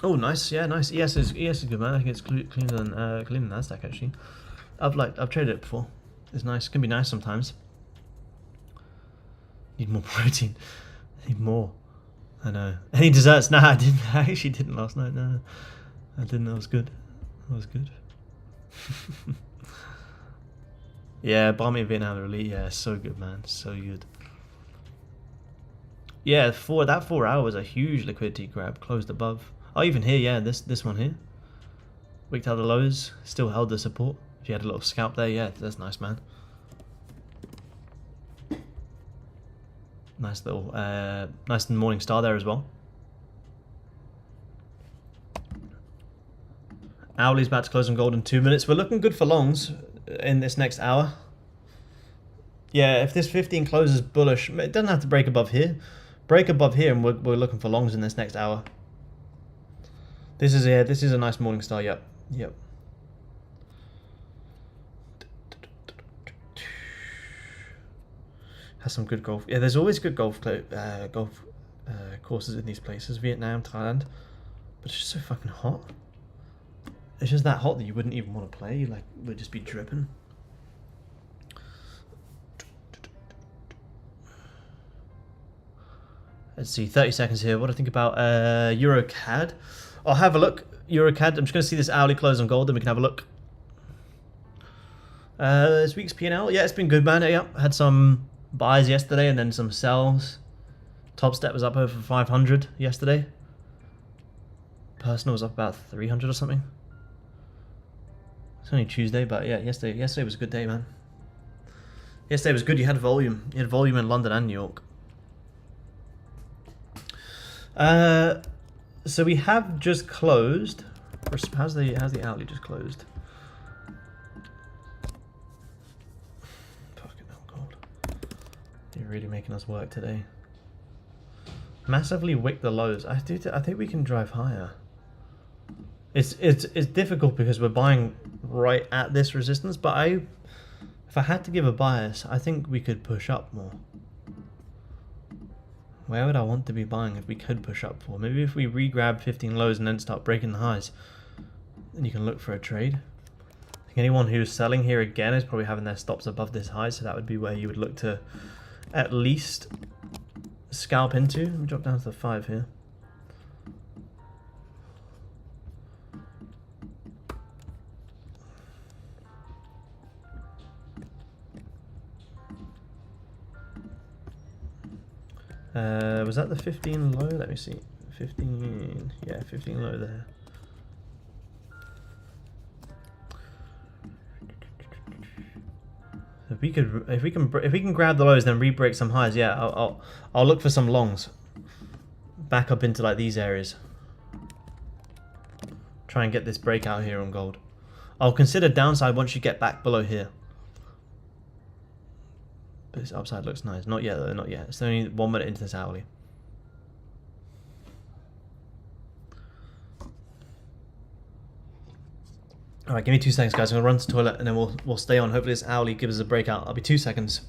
Oh, nice. Yeah, nice. ES is good, man. I think it's cleaner than Nasdaq actually. I've traded it before. It's nice. It can be nice sometimes. Need more protein. Need more. I know. Any desserts? Nah, I didn't. I actually didn't last night. No, I didn't. That was good. That was good. Yeah, Barmy in Vietnam elite. Yeah, so good, man. So good. Yeah, that 4 hour was a huge liquidity grab. Closed above. Oh, even here, yeah, this one here. Wicked out the lows. Still held the support. If you had a little scalp there, yeah, that's nice, man. Nice little, nice morning star there as well. Owlie's about to close on gold in 2 minutes. We're looking good for longs in this next hour. Yeah, if this 15 closes bullish, it doesn't have to break above here. Break above here, and we're looking for longs in this next hour. This is a nice morning star. Yep. Has some good golf. Yeah, there's always good golf courses in these places. Vietnam, Thailand, but it's just so fucking hot. It's just that hot that you wouldn't even want to play. Like, it would just be dripping. Let's see, 30 seconds here. What do I think about EuroCAD? I'll have a look. EuroCAD. I'm just going to see this hourly close on gold, then we can have a look. This week's P&L. Yeah, it's been good, man. Yeah, had some buys yesterday and then some sells. Top step was up over 500 yesterday. Personal was up about 300 or something. It's only Tuesday, but yeah, yesterday was a good day, man. Yesterday was good. You had volume. You had volume in London and New York. So we have just closed. How's the hourly just closed? Fucking hell, gold. You're really making us work today. Massively wick the lows. I think we can drive higher. It's difficult because we're buying right at this resistance, but if I had to give a bias, I think we could push up more. Where would I want to be buying if we could push up for? Maybe if we re-grab 15 lows and then start breaking the highs, then you can look for a trade. I think anyone who's selling here again is probably having their stops above this high, so that would be where you would look to at least scalp into. Let me drop down to the 5 here. Was that the 15 low? Let me see. 15, yeah, 15 low there. If we can grab the lows, then re-break some highs. Yeah, I'll look for some longs. Back up into like these areas. Try and get this breakout here on gold. I'll consider downside once you get back below here. But this upside looks nice. Not yet though, not yet. It's only 1 minute into this hourly. Alright, give me 2 seconds, guys. I'm going to run to the toilet and then we'll stay on. Hopefully this hourly gives us a breakout. I'll be 2 seconds.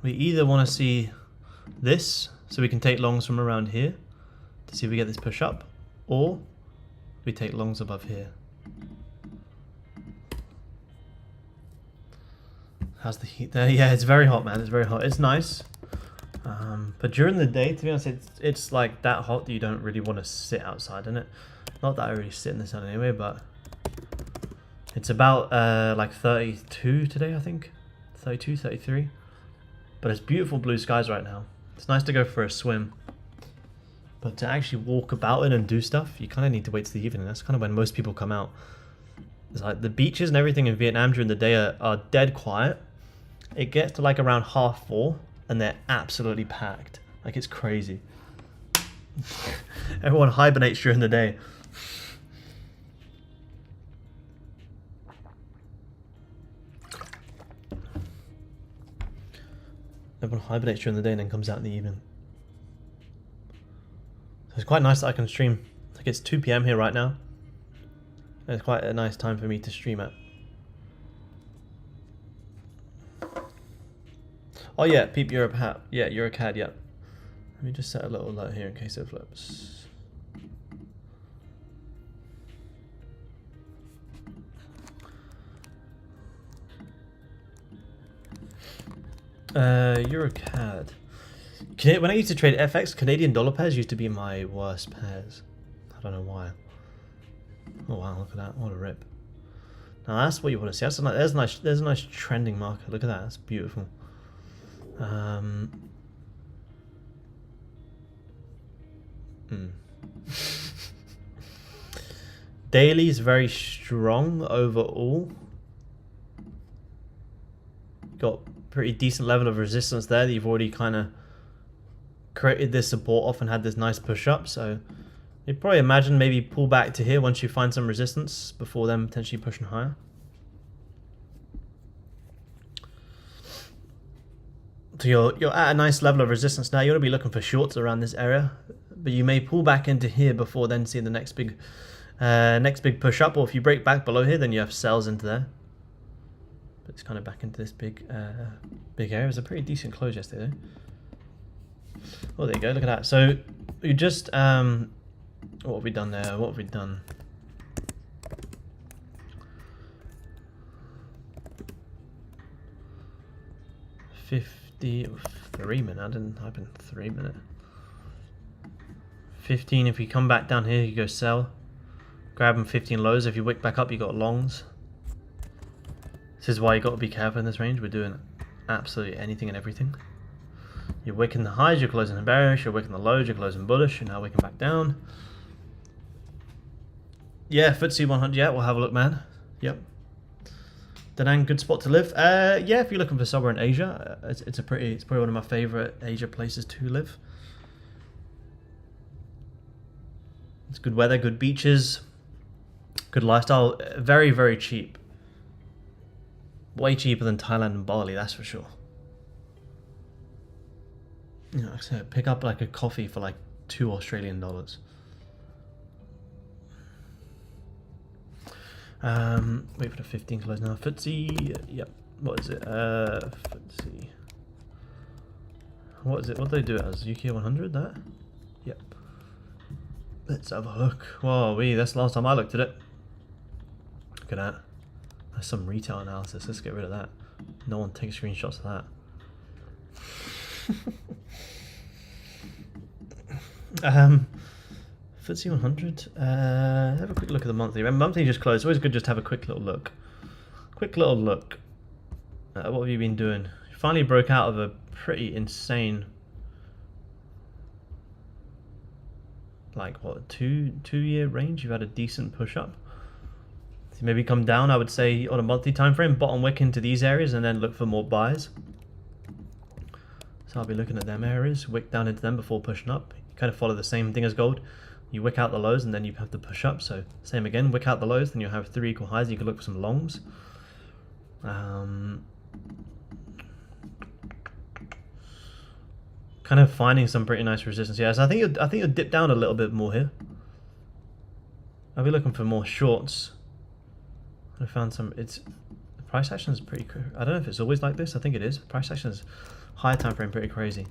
We either want to see this, so we can take longs from around here to see if we get this push up, or we take longs above here. How's the heat there? Yeah, it's very hot, man. It's very hot. It's nice. But during the day, to be honest, it's like that hot that you don't really want to sit outside in it. Not that I really sit in the sun anyway, but it's about like 32 today, I think. 32, 33. But it's beautiful blue skies right now. It's nice to go for a swim. But to actually walk about it and do stuff, you kind of need to wait till the evening. That's kind of when most people come out. It's like the beaches and everything in Vietnam during the day are dead quiet. It gets to like around 4:30 and they're absolutely packed. Like it's crazy. Everyone hibernates during the day. Everyone hibernates during the day and then comes out in the evening. So it's quite nice that I can stream. Like it's 2 PM here right now. And it's quite a nice time for me to stream at. Oh yeah, peep, you're a hat. Yeah, you're a CAD. Yeah. Let me just set a little alert here in case it flips. You're a CAD. When I used to trade FX, Canadian dollar pairs used to be my worst pairs. I don't know why. Oh wow, look at that! What a rip. Now that's what you want to see. There's a nice trending marker. Look at that. That's beautiful. Daily is very strong overall. Got pretty decent level of resistance there that you've already kind of created this support off and had this nice push up. So you'd probably imagine maybe pull back to here once you find some resistance before then potentially pushing higher. So you're at a nice level of resistance now. You want to be looking for shorts around this area, but you may pull back into here before then seeing the next big push up. Or if you break back below here, then you have sells into there. But it's kind of back into this big area. It was a pretty decent close yesterday, though. Oh, there you go. Look at that. So you just what have we done there? What have we done? $3 minute. I didn't type in 3 minute. 15. If we come back down here, you go sell. Grab them 15 lows. If you wick back up, you got longs. This is why you got to be careful in this range. We're doing absolutely anything and everything. You're wicking the highs, you're closing the bearish. You're wicking the lows, you're closing bullish. You're now wicking back down. Yeah, FTSE 100. Yeah, we'll have a look, man. Yep. Da Nang, good spot to live. Yeah, if you're looking for somewhere in Asia, it's probably one of my favorite Asia places to live. It's good weather, good beaches, good lifestyle. Very, very cheap. Way cheaper than Thailand and Bali, that's for sure. You know, so pick up like a coffee for like $2 Australian. Wait for the 15 close now. FTSE, yep. What is it? FTSE. What is it? What do they do it as? UK 100? That? Yep. Let's have a look. Whoa, that's the last time I looked at it. Look at that. That's some retail analysis. Let's get rid of that. No one takes screenshots of that. FTSE 100. Have a quick look at the monthly. Remember, monthly just closed. Always good just to have a quick little look. Quick little look. What have you been doing? You finally broke out of a pretty insane, like what, two-year range. You've had a decent push up. So maybe come down, I would say, on a monthly time frame, bottom wick into these areas, and then look for more buys. So I'll be looking at them areas, wick down into them before pushing up. You kind of follow the same thing as gold. You wick out the lows, and then you have to push up. So same again, wick out the lows, then you'll have 3 equal highs. You can look for some longs. Kind of finding some pretty nice resistance. Yeah, so I think you'll dip down a little bit more here. I'll be looking for more shorts. I found some. The price action is pretty. I don't know if it's always like this. I think it is. Price action is higher time frame, pretty crazy.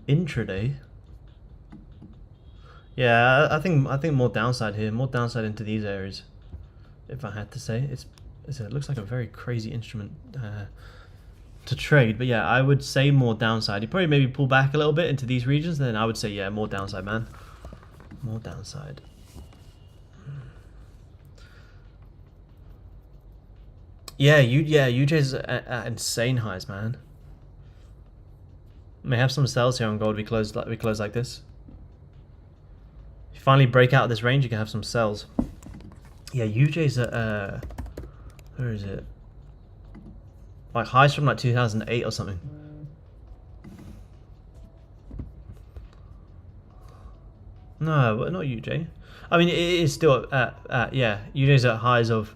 Intraday. Yeah, I think more downside here. More downside into these areas. If I had to say, it looks like a very crazy instrument to trade. But yeah, I would say more downside. You probably maybe pull back a little bit into these regions. Then I would say yeah, more downside, man. More downside. Yeah, UJ's at insane highs, man. May have some sells here on gold. We close like this. If you finally break out of this range, you can have some sells. Yeah, UJ's at where is it? Like highs from like 2008 or something. No, but not UJ. I mean, it is still at yeah. UJ's at highs of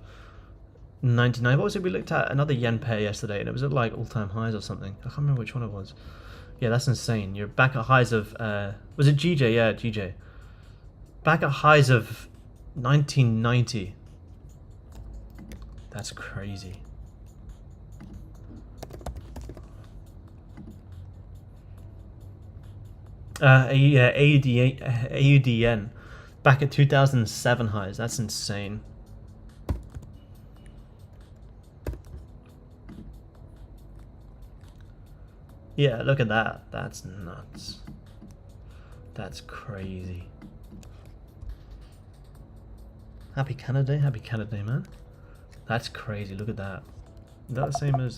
99. What was it we looked at? Another yen pair yesterday, and it was at like all-time highs or something. I can't remember which one it was. Yeah, that's insane. You're back at highs of was it GJ? Yeah, GJ. Back at highs of 1990. That's crazy. Yeah, AUDN. Back at 2007 highs. That's insane. Yeah, look at that. That's nuts. That's crazy. Happy Canada Day. Happy Canada Day, man. That's crazy. Look at that. Is that the same as...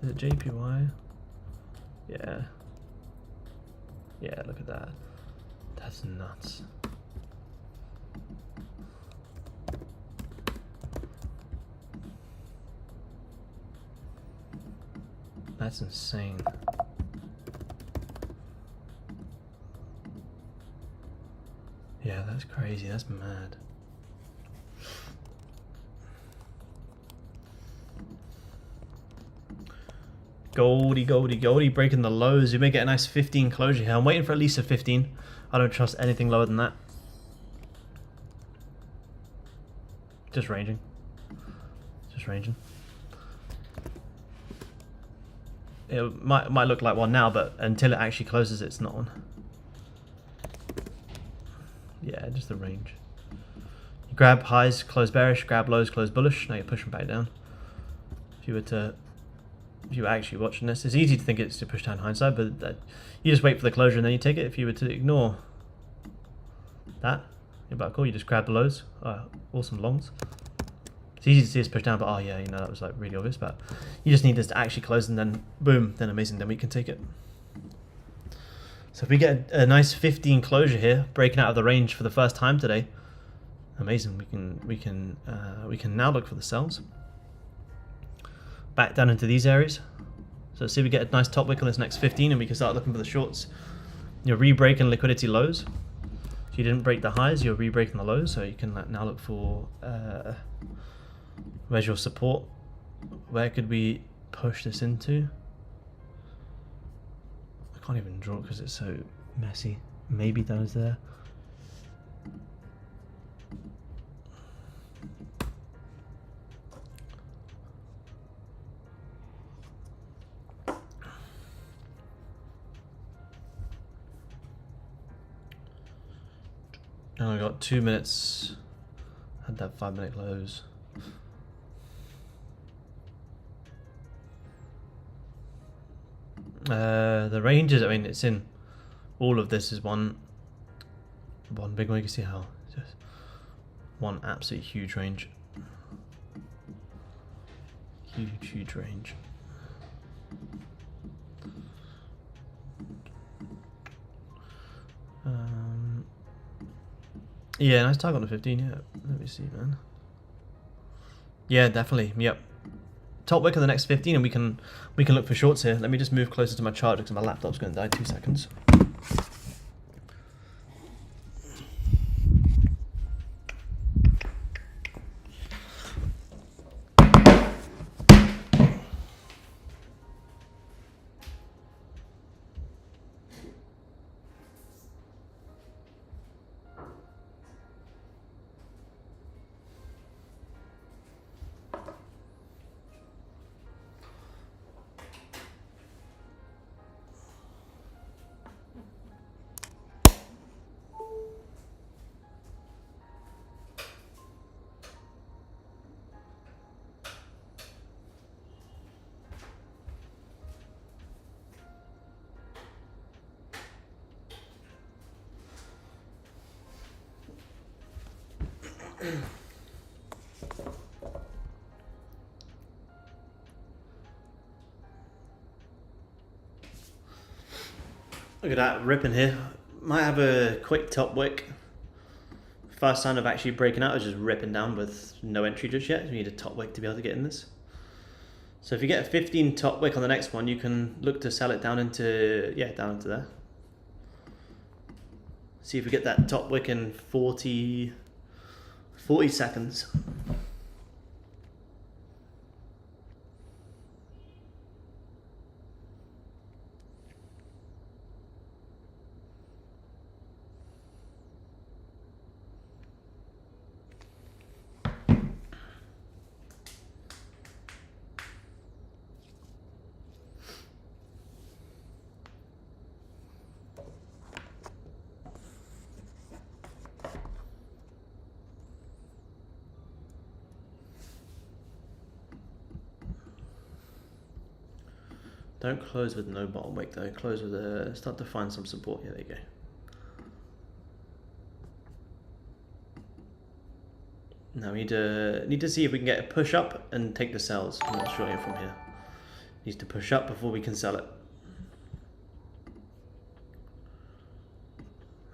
Is it JPY? Yeah. Yeah, look at that. That's nuts. That's insane. Yeah, that's crazy. That's mad. Goldie, Goldie, Goldie breaking the lows. You may get a nice 15 closure here. I'm waiting for at least a 15. I don't trust anything lower than that. Just ranging. Just ranging. It might look like one now, but until it actually closes, it's not one. Yeah, just the range. You grab highs, close bearish, grab lows, close bullish. Now you're pushing back down. If you were actually watching this, it's easy to think it's to push down hindsight, but you just wait for the closure and then you take it. If you were to ignore that, you're about cool. You just grab the lows. Awesome longs. It's easy to see us push down, but oh yeah, you know, that was like really obvious. But you just need this to actually close, and then boom, then amazing, then we can take it. So if we get a nice 15 closure here, breaking out of the range for the first time today, amazing. We can now look for the sells. Back down into these areas. So see if we get a nice top wick on this next 15, and we can start looking for the shorts. You're re-breaking liquidity lows. If you didn't break the highs, you're re-breaking the lows, so you can now look for where's your support? Where could we push this into? I can't even draw it because it's so messy. Maybe those there. And I got 2 minutes. Had that 5-minute close. The ranges, I mean, it's in all of this is one big one. You can see how just one absolute huge range. Huge range. Yeah, nice target on the 15. Yeah, let me see, man. Yeah, definitely. Yep. Top wick of the next 15, and we can look for shorts here. Let me just move closer to my charger because my laptop's going to die. 2 seconds. Look at that ripping here. Might have a quick top wick. First sign of actually breaking out is just ripping down with no entry just yet. You need a top wick to be able to get in this. So if you get a 15 top wick on the next one, you can look to sell it down into, yeah, down into there. See if we get that top wick in 40 seconds. Don't close with no bottom wick though. Close with a, start to find some support. Yeah, there you go. Now we need to see if we can get a push up and take the sells. I'm not sure here from here. Needs to push up before we can sell it.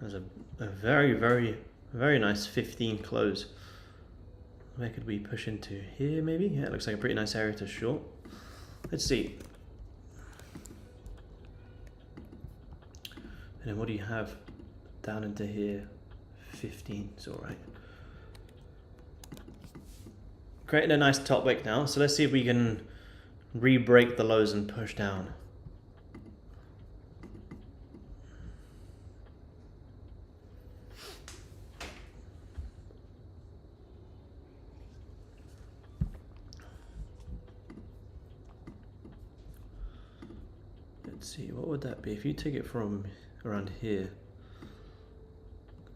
There's a very nice 15 close. Where could we push into? Here maybe? Yeah, it looks like a pretty nice area to short. Let's see. And then what do you have down into here? 15, it's all right. Creating a nice top wick now, so let's see if we can re-break the lows and push down. Let's see, what would that be? If you take it from around here,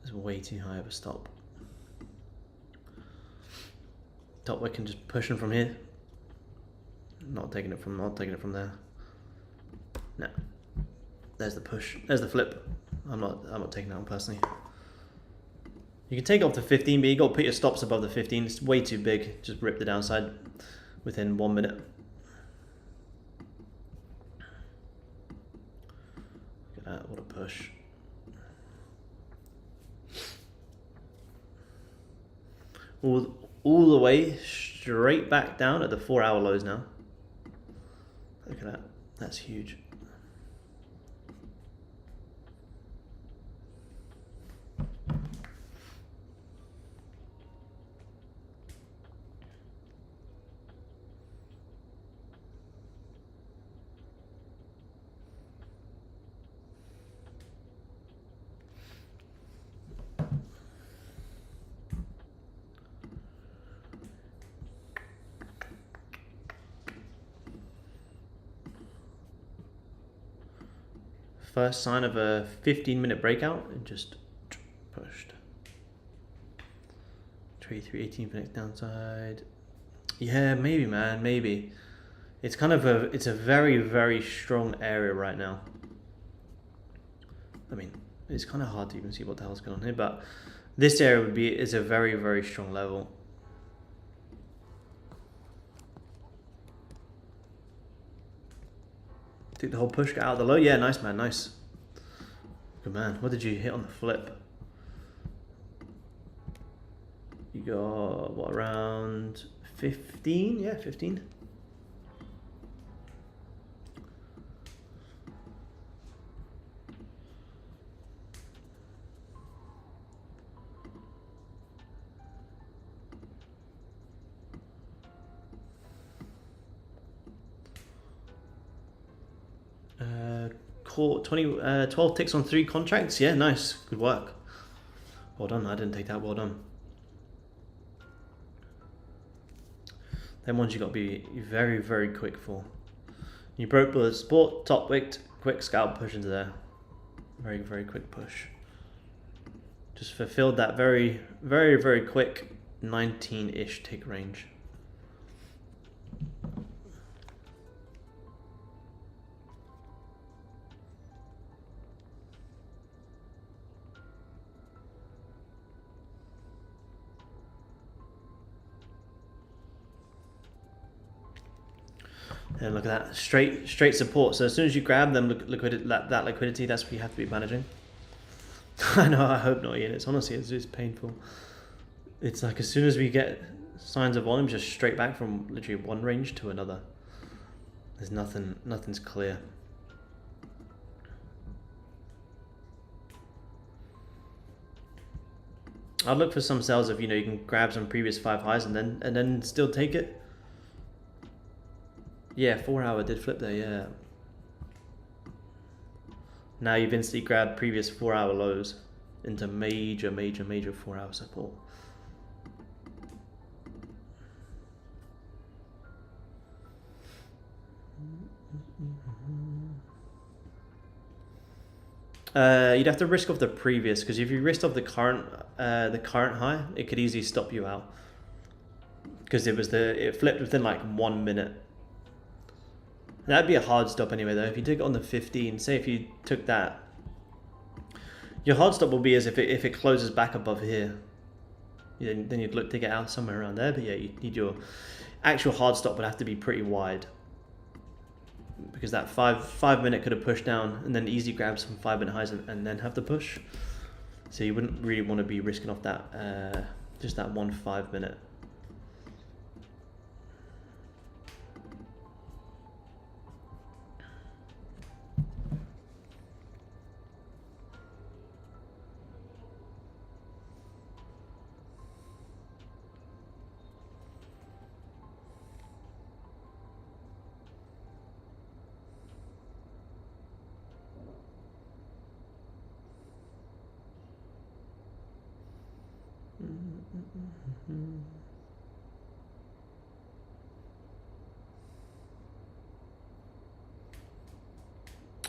it's way too high of a stop. Top wick and just pushing from here. Not taking it from there. No. There's the push. There's the flip. I'm not taking that one personally. You can take off the 15, but you got to put your stops above the 15. It's way too big. Just rip the downside within 1 minute. Look at that, what a push. All the way straight back down at the 4-hour lows now. Look at that. That's huge. First sign of a 15-minute breakout and just pushed. Trade through 18 minutes downside. Yeah, maybe, man, maybe. It's kind of it's a very strong area right now. I mean, it's kind of hard to even see what the hell's going on here, but this area is a very strong level. Took the whole push, got out of the low. Yeah, nice, man, nice. Good man. What did you hit on the flip? You got, what, around 15? Yeah, 15. Caught 12 ticks on 3 contracts. Yeah, nice. Good work. Well done. I didn't take that. Well done. Them ones you got to be very quick for. You broke the support, top wicked, quick scalp push into there. Very quick push. Just fulfilled that very quick 19-ish tick range. And look at that, straight support. So as soon as you grab them, that liquidity, that's what you have to be managing. I know, I hope not, Ian. It's honestly, it's painful. It's like as soon as we get signs of volume, just straight back from literally one range to another. There's nothing's clear. I'd look for some sales if you can grab some previous 5 highs and then still take it. Yeah, 4-hour did flip there, yeah. Now you've instantly grabbed previous 4-hour lows into major 4-hour support. You'd have to risk off the previous, because if you risked off the current high, it could easily stop you out. Because it flipped within like 1 minute. That'd be a hard stop anyway, though. If you took it on the 15, say if you took that, your hard stop will be as if it closes back above here. Then you'd look to get out somewhere around there. But yeah, you need your actual hard stop would have to be pretty wide, because that five minute could have pushed down and then easily grab some 5 minute highs and then have to push. So you wouldn't really want to be risking off that just that 1 5 minute.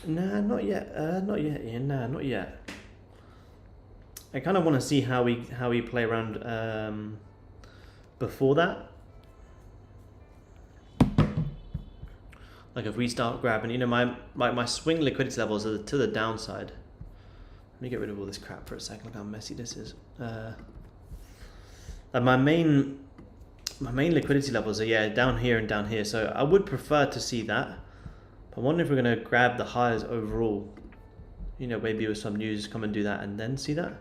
Nah, not yet. Not yet, Ian. Nah, not yet. I kind of want to see how we play around before that. Like if we start grabbing, you know, my swing liquidity levels are to the downside. Let me get rid of all this crap for a second. Look how messy this is. And my main liquidity levels are down here and down here. So I would prefer to see that. I wonder if we're going to grab the highs overall. You know, maybe with some news, come and do that and then see that.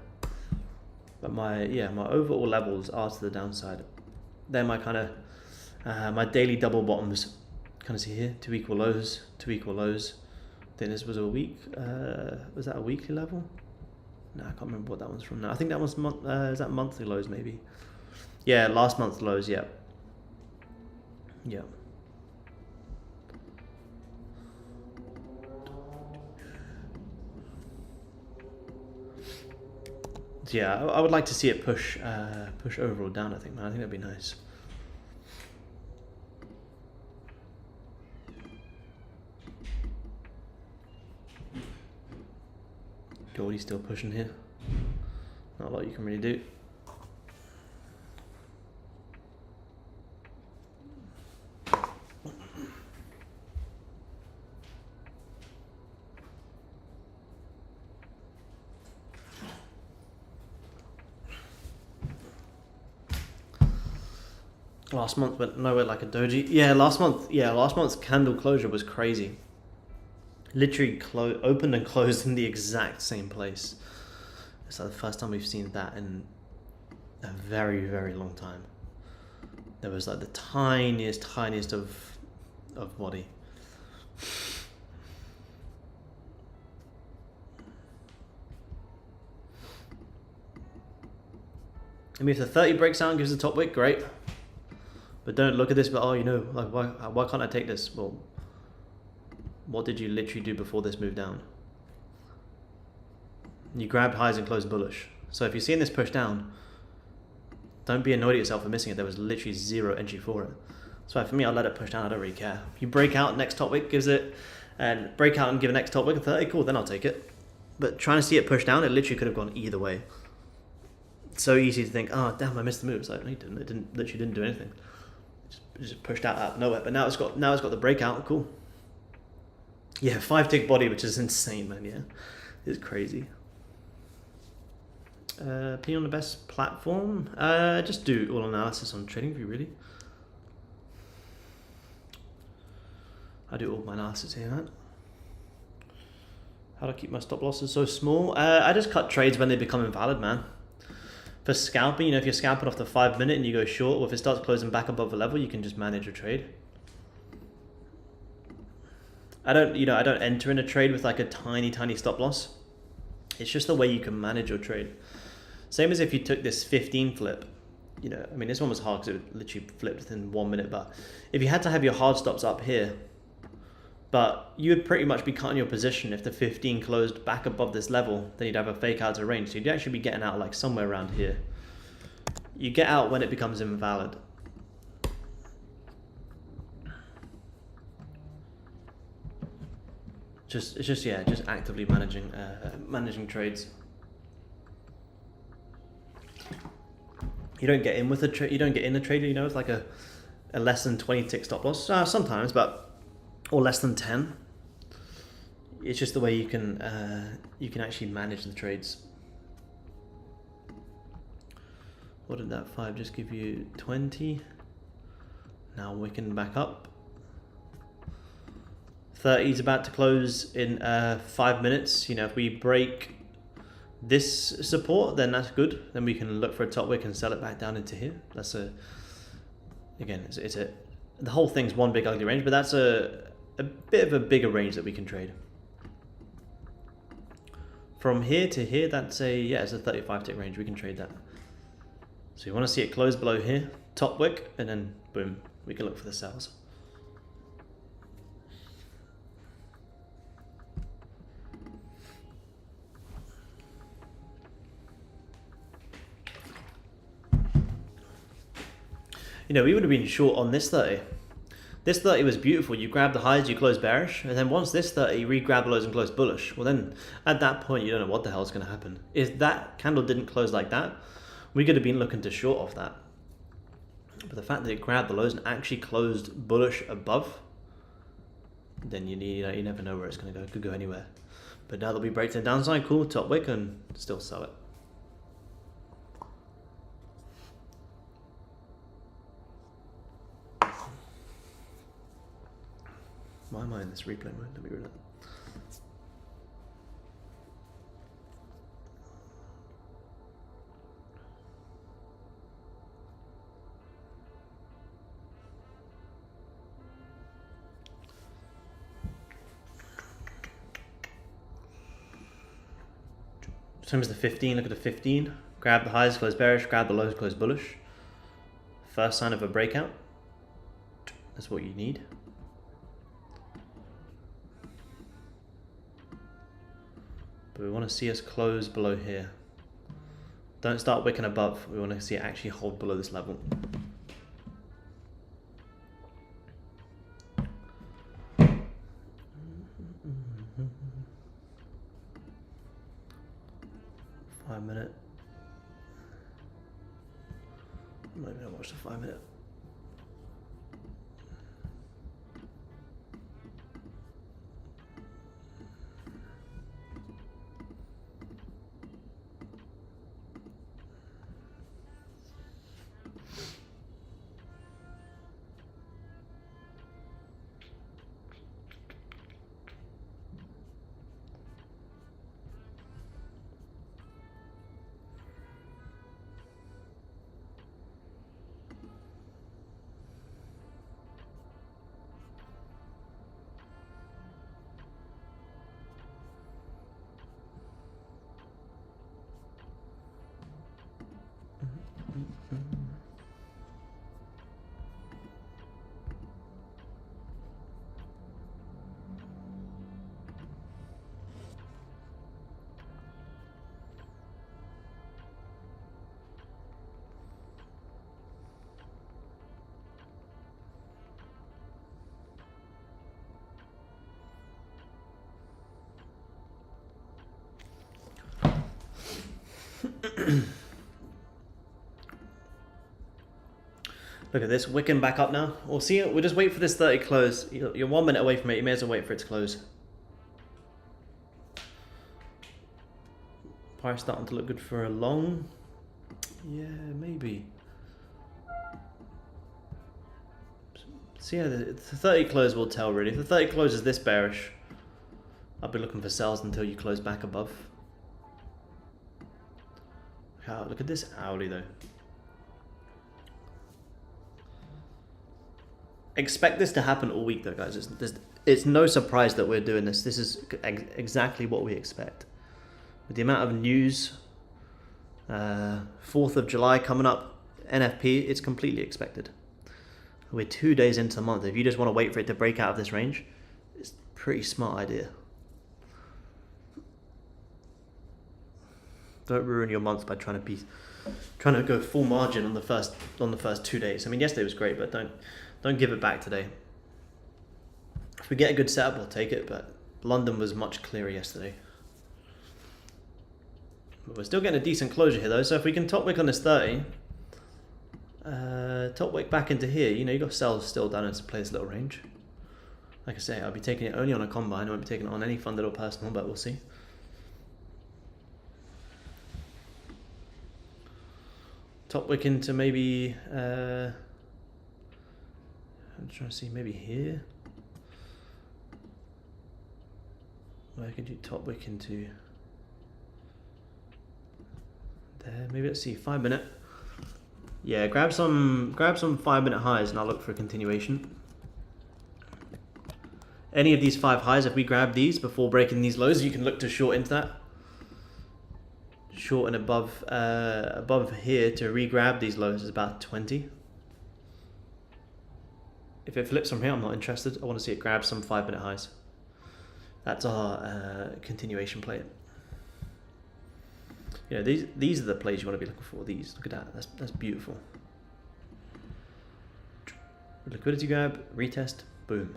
But my overall levels are to the downside. They're my kind of my daily double bottoms. Kind of see here, 2 equal lows, 2 equal lows. I think this was a week. Was that a weekly level? No, I can't remember what that one's from now. I think that was is that monthly lows maybe? Yeah, last month's lows. Yeah. Yeah. Yeah, I would like to see it push overall down. I think that'd be nice. Goldie's still pushing here. Not a lot you can really do. Last month went nowhere like a doji. Yeah, last month's candle closure was crazy. Literally opened and closed in the exact same place. It's like the first time we've seen that in a very, very long time. There was like the tiniest of body. I mean, if the 30 breaks out and gives the top wick, great. But don't look at this, but oh, you know, like why can't I take this? Well, what did you literally do before this move down? You grabbed highs and closed bullish. So if you're seeing this push down, don't be annoyed at yourself for missing it. There was literally zero entry for it. So for me, I'll let it push down. I don't really care. If you break out next top wick, gives it, and break out and give a next top wick a 30, cool, then I'll take it. But trying to see it push down, it literally could have gone either way. It's so easy to think, oh damn, I missed the move. It's like, no, you didn't. It literally didn't do anything. It just pushed out of nowhere. But now it's got the breakout. Cool. Yeah, 5 tick body, which is insane, man. Yeah, it's crazy. P on the best platform. Just do all analysis on TradingView, really. I do all my analysis here, man. How do I keep my stop losses so small? I just cut trades when they become invalid, man. For scalping, you know, if you're scalping off the 5 minute and you go short, or if it starts closing back above a level, you can just manage your trade. I don't enter in a trade with like a tiny stop loss. It's just the way you can manage your trade. Same as if you took this 15 flip. You know, I mean, this one was hard because it literally flipped within 1 minute. But if you had to have your hard stops up here, but you would pretty much be cutting your position if the 15 closed back above this level, then you'd have a fake out to range. So you'd actually be getting out like somewhere around here. You get out when it becomes invalid. It's just actively managing trades. You don't get in with the trade. You don't get in the trade. You know, it's like a less than 20 tick stop loss. Sometimes, but or less than 10. It's just the way you can actually manage the trades. What did that 5 just give you? 20. Now wicking back up. 30 is about to close in 5 minutes. You know, if we break this support, then that's good. Then we can look for a top wick and sell it back down into here. That's again, the whole thing's one big ugly range, but that's a bit of a bigger range that we can trade. From here to here, that's it's a 35 tick range. We can trade that. So you want to see it close below here, top wick, and then boom, we can look for the sells. You know, we would have been short on this 30. This 30 was beautiful. You grab the highs, you close bearish, and then once this 30, you re-grab the lows and close bullish. Well then, at that point, you don't know what the hell is going to happen. If that candle didn't close like that, we could have been looking to short off that. But the fact that it grabbed the lows and actually closed bullish above, then you never know where it's going to go. It could go anywhere. But now that we break to the downside, cool, top wick, and still sell it. Why am I in this replay mode? Let me read that. Same as the 15, look at the 15. Grab the highs, close bearish, grab the lows, close bullish. First sign of a breakout. That's what you need. But we want to see us close below here. Don't start wicking above. We want to see it actually hold below this level. Minute. I'm not even gonna watch the 5 minute. Look at this, wicking back up now. We'll see it. We'll just wait for this 30 close. You're 1 minute away from it. You may as well wait for it to close. Price starting to look good for a long. Yeah, maybe. So yeah, the 30 close will tell really. If the 30 close is this bearish, I'll be looking for sells until you close back above. Look at this hourly though. Expect this to happen all week though, guys. It's no surprise that we're doing this. This is exactly what we expect. With the amount of news, 4th of July coming up, NFP, it's completely expected. We're 2 days into the month. If you just want to wait for it to break out of this range, it's a pretty smart idea. Don't ruin your month by trying to go full margin on the first 2 days. I mean, yesterday was great, but don't give it back today. If we get a good setup, we'll take it, but London was much clearer yesterday. But we're still getting a decent closure here though, so if we can top wick on this 30, top wick back into here, you know, you got sells still down into play this little range. Like I say, I'll be taking it only on a combine. I won't be taking it on any funded or personal, but we'll see. Top wick into maybe, I'm trying to see, maybe here. Where I could do top wick into there. Maybe let's see, 5 minute. Yeah, grab some 5 minute highs and I'll look for a continuation. Any of these 5 highs, if we grab these before breaking these lows, you can look to short into that. Short and above here to re-grab these lows is about 20. If it flips from here, I'm not interested. I want to see it grab some 5 minute highs. That's our continuation play. You know, these are the plays you want to be looking for. These, look at that. That's beautiful. Liquidity grab, retest, boom.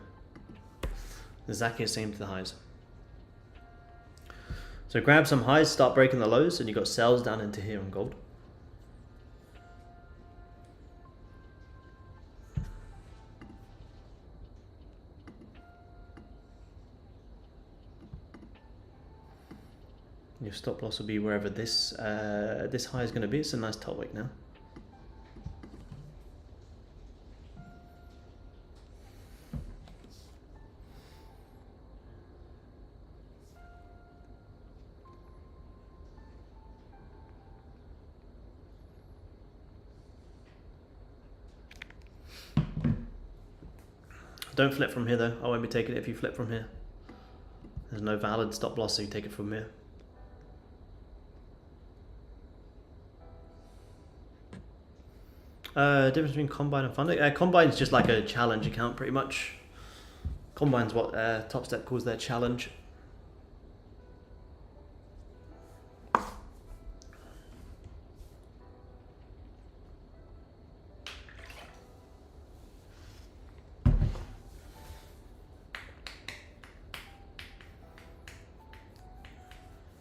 Exactly the same to the highs. So grab some highs, start breaking the lows, and you've got sells down into here on gold. Your stop loss will be wherever this this high is going to be. It's a nice top wick now. Don't flip from here though. I won't be taking it if you flip from here. There's no valid stop loss, so you take it from here. Difference between combine and funding. Combine is just like a challenge account, pretty much. Combine's what Top Step calls their challenge.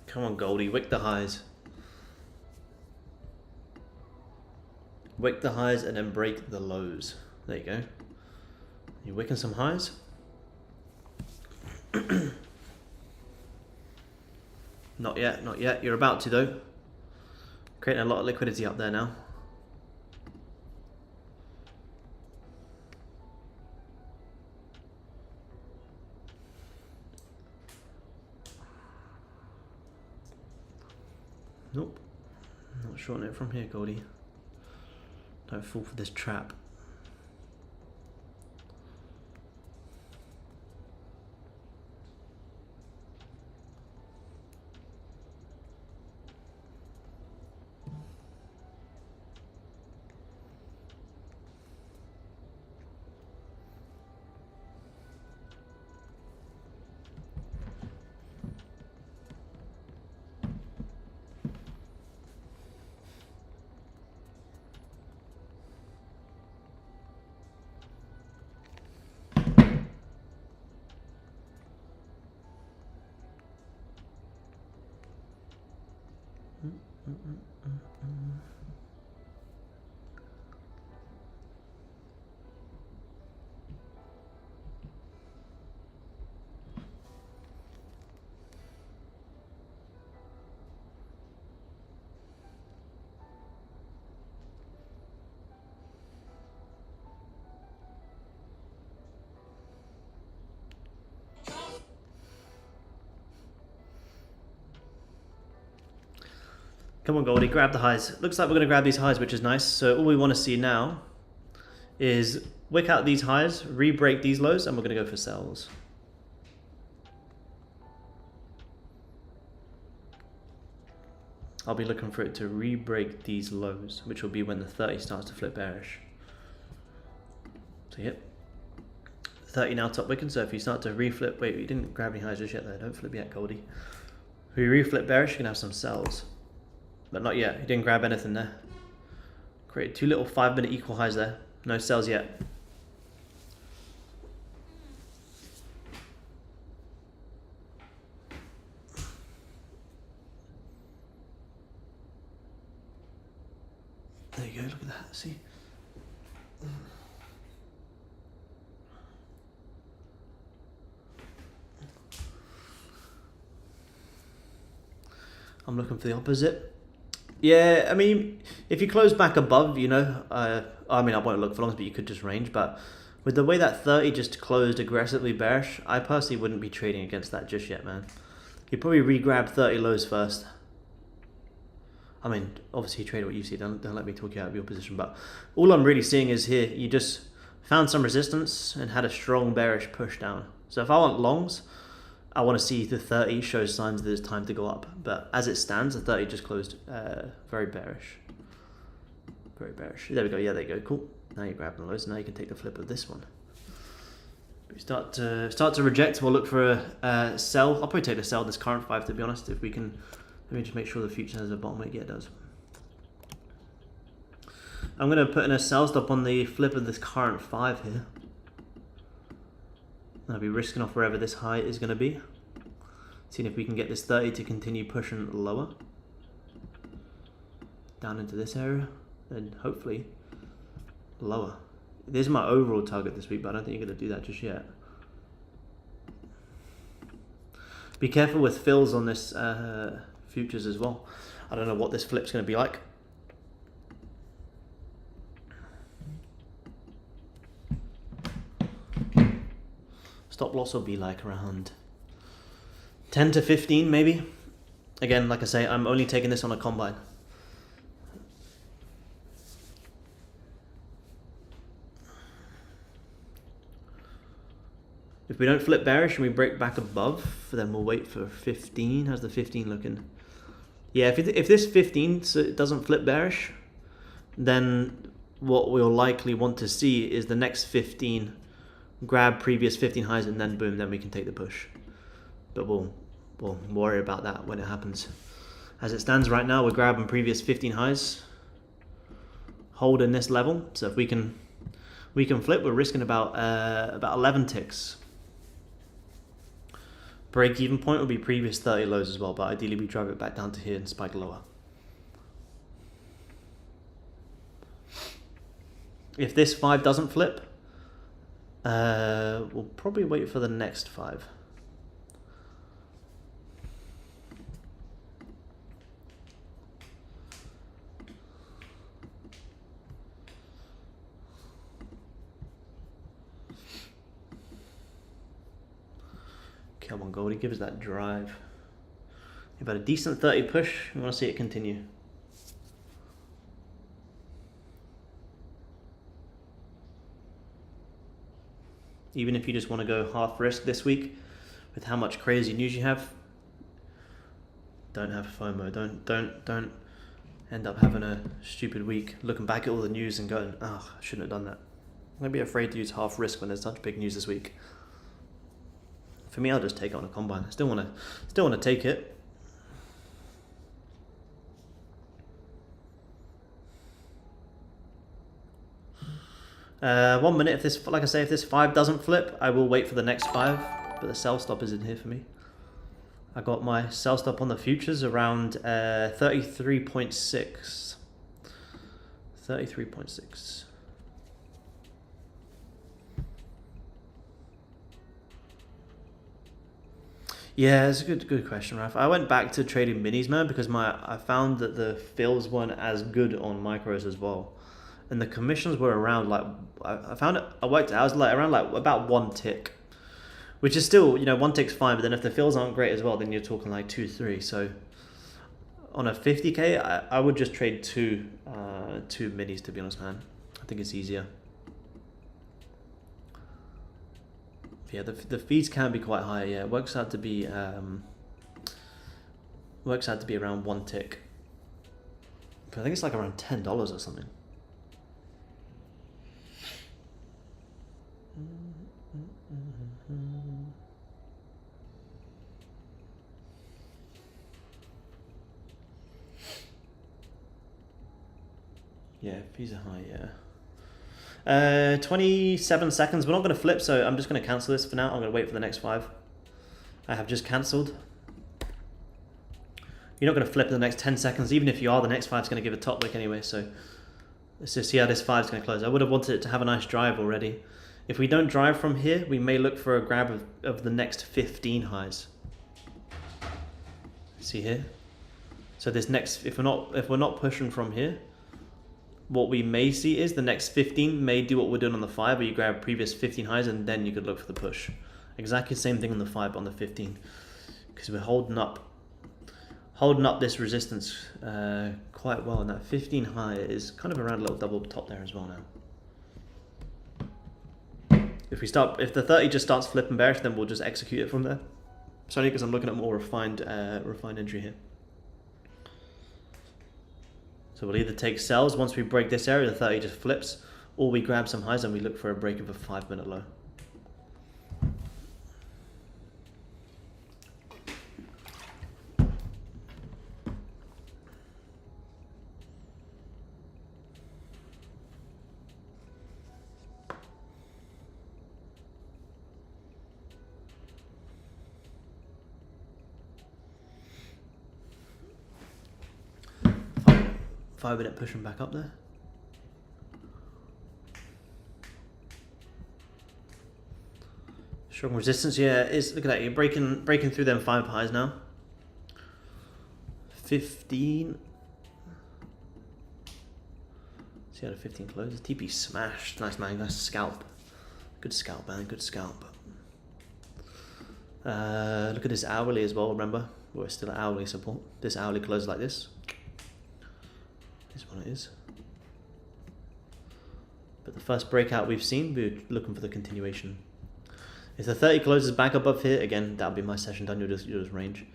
Come on, Goldie, wick the highs. Wick the highs and then break the lows. There you go. You're wicking some highs. Not yet, not yet. You're about to though. Creating a lot of liquidity up there now. Nope. Not shorting it from here, Goldie. Don't fall for this trap. Come on, Goldie, grab the highs. Looks like we're going to grab these highs, which is nice. So all we want to see now is wick out these highs, re-break these lows, and we're going to go for sells. I'll be looking for it to re-break these lows, which will be when the 30 starts to flip bearish. So yep, 30 now top wicking. So if you start to re-flip, wait, you didn't grab any highs just yet though. Don't flip yet, Goldie. If we re-flip bearish, you can have some sells. But not yet. He didn't grab anything there. Create 2 little 5 minute equal highs there. No sells yet. There you go. Look at that. See? I'm looking for the opposite. Yeah, I mean, if you close back above, you know, I mean, I won't look for longs, but you could just range. But with the way that 30 just closed aggressively bearish, I personally wouldn't be trading against that just yet, man. You'd probably re-grab 30 lows first. I mean, obviously trade what you see, don't let me talk you out of your position. But all I'm really seeing is here, you just found some resistance and had a strong bearish push down. So if I want longs, I want to see the 30 show signs that it's time to go up. But as it stands, the 30 just closed very bearish. Very bearish. There we go. Yeah, there you go. Cool. Now you're grabbing lows. Now you can take the flip of this one. We start to reject. We'll look for a sell. I'll probably take the sell this current 5, to be honest. If we can, let me just make sure the future has a bottom weight. Yeah, it does. I'm going to put in a sell stop on the flip of this current 5 here. I'll be risking off wherever this high is going to be. Seeing if we can get this 30 to continue pushing lower. Down into this area. And hopefully lower. This is my overall target this week, but I don't think you're going to do that just yet. Be careful with fills on this futures as well. I don't know what this flip's going to be like. Stop loss will be like around 10 to 15 maybe. Again, like I say, I'm only taking this on a combine. If we don't flip bearish and we break back above, then we'll wait for 15. How's the 15 looking? Yeah, if this 15 doesn't flip bearish, then what we'll likely want to see is the next 15 grab previous 15 highs and then boom, then we can take the push. But we'll worry about that when it happens. As it stands right now, we're grabbing previous 15 highs, holding this level. So if we can flip, we're risking about 11 ticks. Break even point will be previous 30 lows as well, but ideally we drive it back down to here and spike lower. If this 5 doesn't flip, we'll probably wait for the next 5. Come on, Goldie, give us that drive. You've had a decent 30 push. We want to see it continue. Even if you just want to go half risk this week with how much crazy news you have, don't have FOMO. Don't end up having a stupid week looking back at all the news and going, oh, I shouldn't have done that. I'm going to be afraid to use half risk when there's such big news this week. For me, I'll just take it on a combine. I still want to take it. One minute. If this, like I say, if this 5 doesn't flip, I will wait for the next 5. But the sell stop is in here for me. I got my sell stop on the futures around 33.6. 33.6. Yeah, it's a good question, Raf. I went back to trading minis, man, because I found that the fills weren't as good on micros as well, and the commissions were around like I worked out, I was like around like about 1 tick, which is still, you know, 1 tick's fine, but then if the fills aren't great as well, then you're talking like 2-3. So on a 50k, I would just trade two minis, to be honest, man. I think it's easier. Yeah, the fees can be quite high. Yeah, it works out to be around 1 tick. But I think it's like around $10 or something. Yeah, fees are high. Yeah. 27 seconds. We're not going to flip, so I'm just going to cancel this for now. I'm going to wait for the next 5. I have just cancelled. You're not going to flip in the next 10 seconds. Even if you are, the next 5 is going to give a top wick anyway. So let's just see how this 5 is going to close. I would have wanted it to have a nice drive already. If we don't drive from here, we may look for a grab of the next 15 highs. See here? So this next, if we're not pushing from here, what we may see is the next 15 may do what we're doing on the 5, where you grab previous 15 highs and then you could look for the push. Exactly the same thing on the 5, but on the 15, because we're holding up this resistance quite well, and that 15 high is kind of around a little double top there as well now. If the 30 just starts flipping bearish, then we'll just execute it from there. It's only because I'm looking at more refined entry here. So we'll either take sells once we break this area, the 30 just flips, or we grab some highs and we look for a break of a 5-minute low. Five-minute pushing back up there. Strong resistance, yeah. Look at that. You're breaking through them 5 highs now. 15. See how the 15 closes. TP smashed. Nice man. Nice scalp. Good scalp, man. Good scalp. Look at this hourly as well. Remember, we're still at hourly support. This hourly closes like this. This one it is. But the first breakout we've seen, we're looking for the continuation. If the 30 closes back above here, again, that'll be my session done. You'll just range.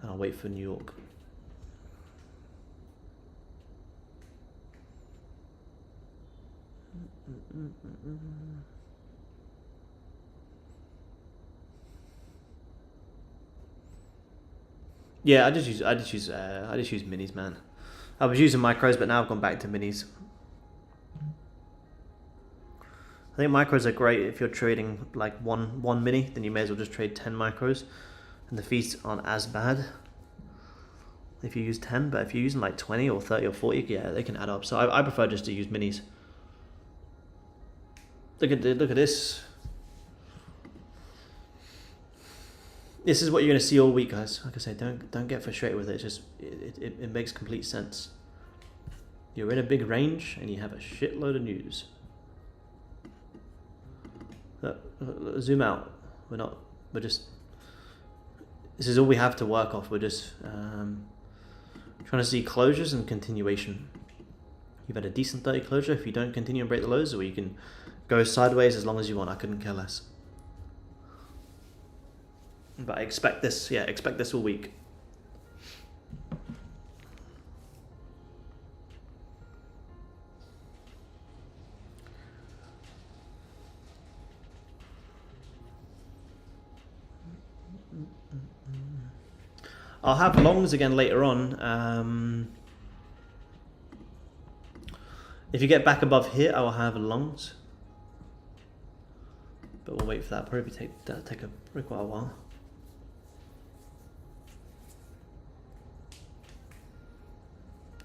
And I'll wait for New York. Yeah, I just use minis, man. I was using micros, but now I've gone back to minis. I think micros are great if you're trading like one mini, then you may as well just trade 10 micros, and the fees aren't as bad if you use 10. But if you're using like 20 or 30 or 40, yeah, they can add up. So I prefer just to use minis. Look at this. This is what you're gonna see all week, guys. Like I say, don't get frustrated with it. It's just it makes complete sense. You're in a big range and you have a shitload of news. Zoom out. This is all we have to work off. We're just trying to see closures and continuation. You've had a decent 30 closure if you don't continue and break the lows, or you can go sideways as long as you want. I couldn't care less. But I expect this, yeah, expect this all week. I'll have longs again later on. If you get back above here, I will have longs. But we'll wait for that. Probably take quite a while.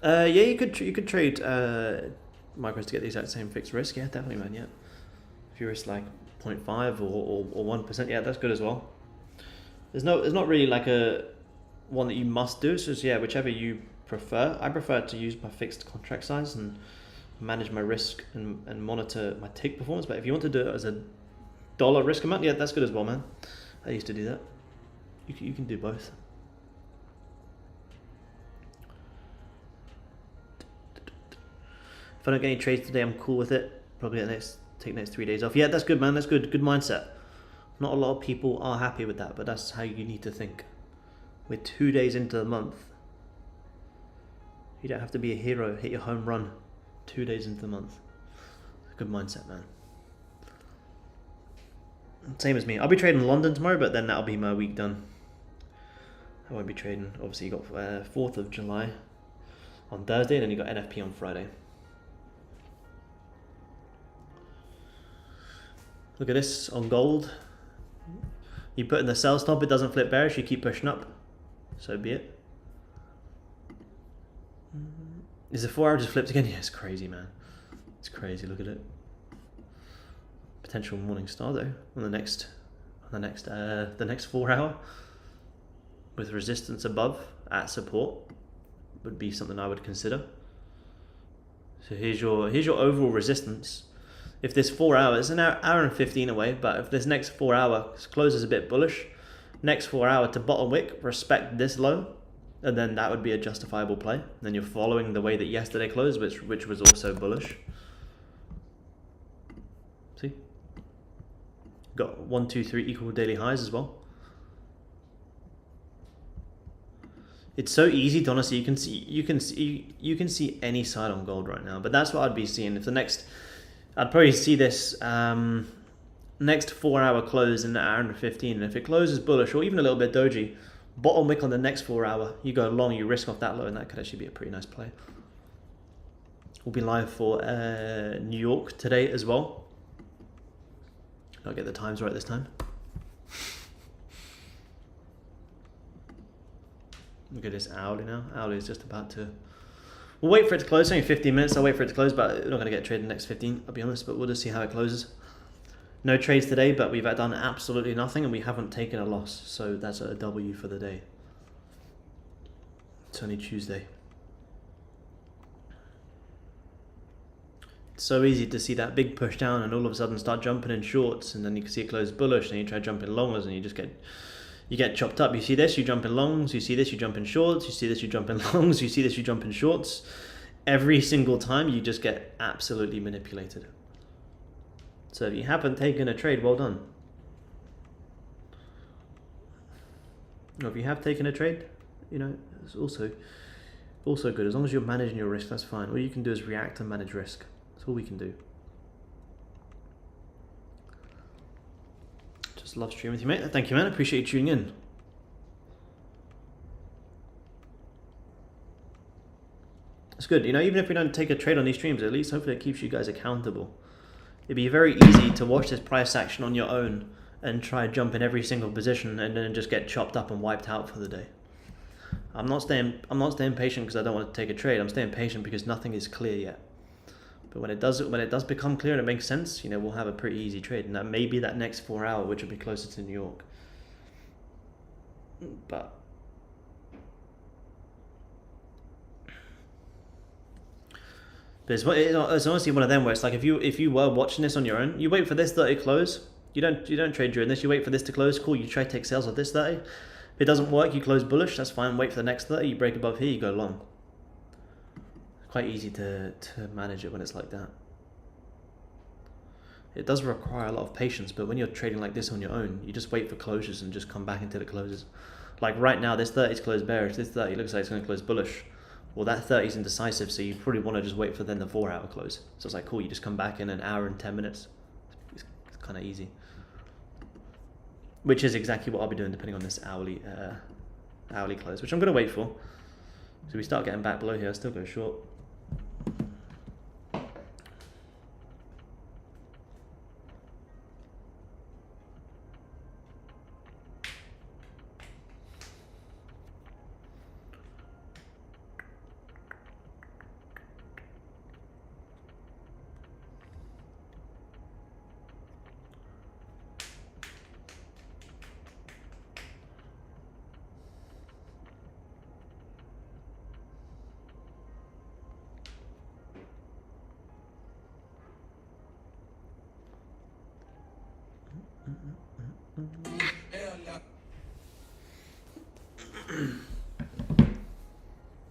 Yeah, you could trade micros to get the exact same fixed risk. Yeah, definitely, man. Yeah, if you risk like 0.5 or 1%, yeah, that's good as well. There's not really like a one that you must do. So yeah, whichever you prefer. I prefer to use my fixed contract size and manage my risk and monitor my tick performance. But if you want to do it as a dollar risk amount, yeah, that's good as well, man. I used to do that. You can do both. If I don't get any trades today, I'm cool with it. Probably take the next 3 days off. Yeah, that's good, man. That's good. Good mindset. Not a lot of people are happy with that, but that's how you need to think. We're 2 days into the month. You don't have to be a hero. Hit your home run 2 days into the month. Good mindset, man. Same as me. I'll be trading London tomorrow, but then that'll be my week done. I won't be trading. Obviously, you got 4th of July on Thursday, and then you got NFP on Friday. Look at this on gold. You put in the sell stop, it doesn't flip bearish, you keep pushing up. So be it. Is the 4 hour just flipped again? Yeah, it's crazy, man. It's crazy, look at it. Potential morning star though, on the next 4 hour. With resistance above at support. would be something I would consider. So here's your overall resistance. If this 4 hours, an hour and 15 away, but if this next 4 hours closes a bit bullish, next 4 hour to bottom wick, respect this low, and then that would be a justifiable play. Then you're following the way that yesterday closed, which was also bullish. See? Got 1, 2, 3 equal daily highs as well. It's so easy to honestly, you can see any side on gold right now, but that's what I'd be seeing. If the next, I'd probably see this next 4 hour close in an hour and 15, and if it closes bullish or even a little bit doji, bottom wick on the next 4 hour, you go long, you risk off that low, and that could actually be a pretty nice play. We'll be live for New York today as well. I'll get the times right this time. Look at this hourly now. Hourly is just about to... We'll wait for it to close. It's only 15 minutes. I'll wait for it to close, but we're not going to get traded in the next 15, I'll be honest, but we'll just see how it closes. No trades today, but we've done absolutely nothing, and we haven't taken a loss. So that's a W for the day. It's only Tuesday. It's so easy to see that big push down and all of a sudden start jumping in shorts, and then you can see it close bullish, and you try jumping longs, and you just get chopped up. You see this, you jump in longs. You see this, you jump in shorts. You see this, you jump in longs. You see this, you jump in shorts. Every single time you just get absolutely manipulated. So if you haven't taken a trade, well done. Or if you have taken a trade, you know, it's also good. As long as you're managing your risk, that's fine. All you can do is react and manage risk. That's all we can do. Just love streaming with you, mate. Thank you, man. I appreciate you tuning in. It's good. You know, even if we don't take a trade on these streams, at least hopefully it keeps you guys accountable. It'd be very easy to watch this price action on your own and try jump in every single position and then just get chopped up and wiped out for the day. I'm not staying patient because I don't want to take a trade. I'm staying patient because nothing is clear yet. But when it does become clear and it makes sense, you know, we'll have a pretty easy trade, and that may be that next 4 hour, which will be closer to New York. But it's honestly one of them where it's like if you were watching this on your own, you wait for this 30 close. You don't trade during this. You wait for this to close. Cool. You try to take sales of this 30. If it doesn't work, you close bullish. That's fine. Wait for the next 30. You break above here. You go long. It's quite easy to manage it when it's like that. It does require a lot of patience, but when you're trading like this on your own, you just wait for closures and just come back until it closes. Like right now, this 30 is closed bearish. This 30 looks like it's going to close bullish. Well, that 30 is indecisive, so you probably want to just wait for then the 4 hour close. So it's like, cool, you just come back in an hour and 10 minutes. It's kind of easy. Which is exactly what I'll be doing depending on this hourly close, which I'm going to wait for. So we start getting back below here, I'll still go short.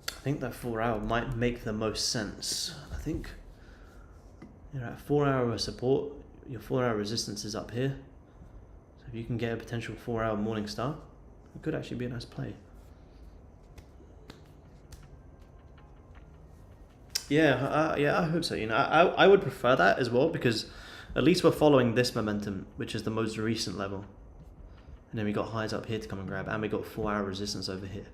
I think that 4 hour might make the most sense. I think you're at 4 hour support, your 4 hour resistance is up here. So if you can get a potential 4 hour morning star, it could actually be a nice play. Yeah, I hope so. You know, I would prefer that as well, because at least we're following this momentum, which is the most recent level. And then we got highs up here to come and grab, and we got 4 hour resistance over here.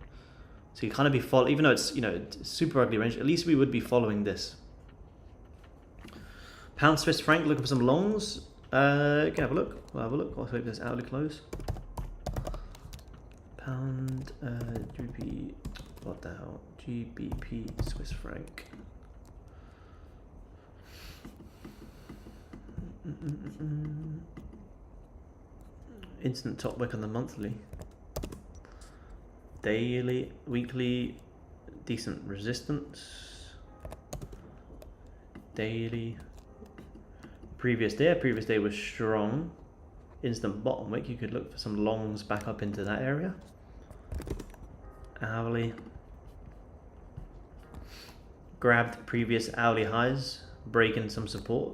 So you kind of be following, even though it's, you know, it's super ugly range, at least we would be following this. Pound Swiss franc, looking for some longs. You can have a look. We'll have a look. I'll hope this hourly close. Pound, GBP, what the hell? GBP Swiss franc. Instant top wick on the monthly. Daily, weekly, decent resistance. Daily. Previous day was strong. Instant bottom wick, you could look for some longs back up into that area. Hourly. Grabbed previous hourly highs, breaking some support.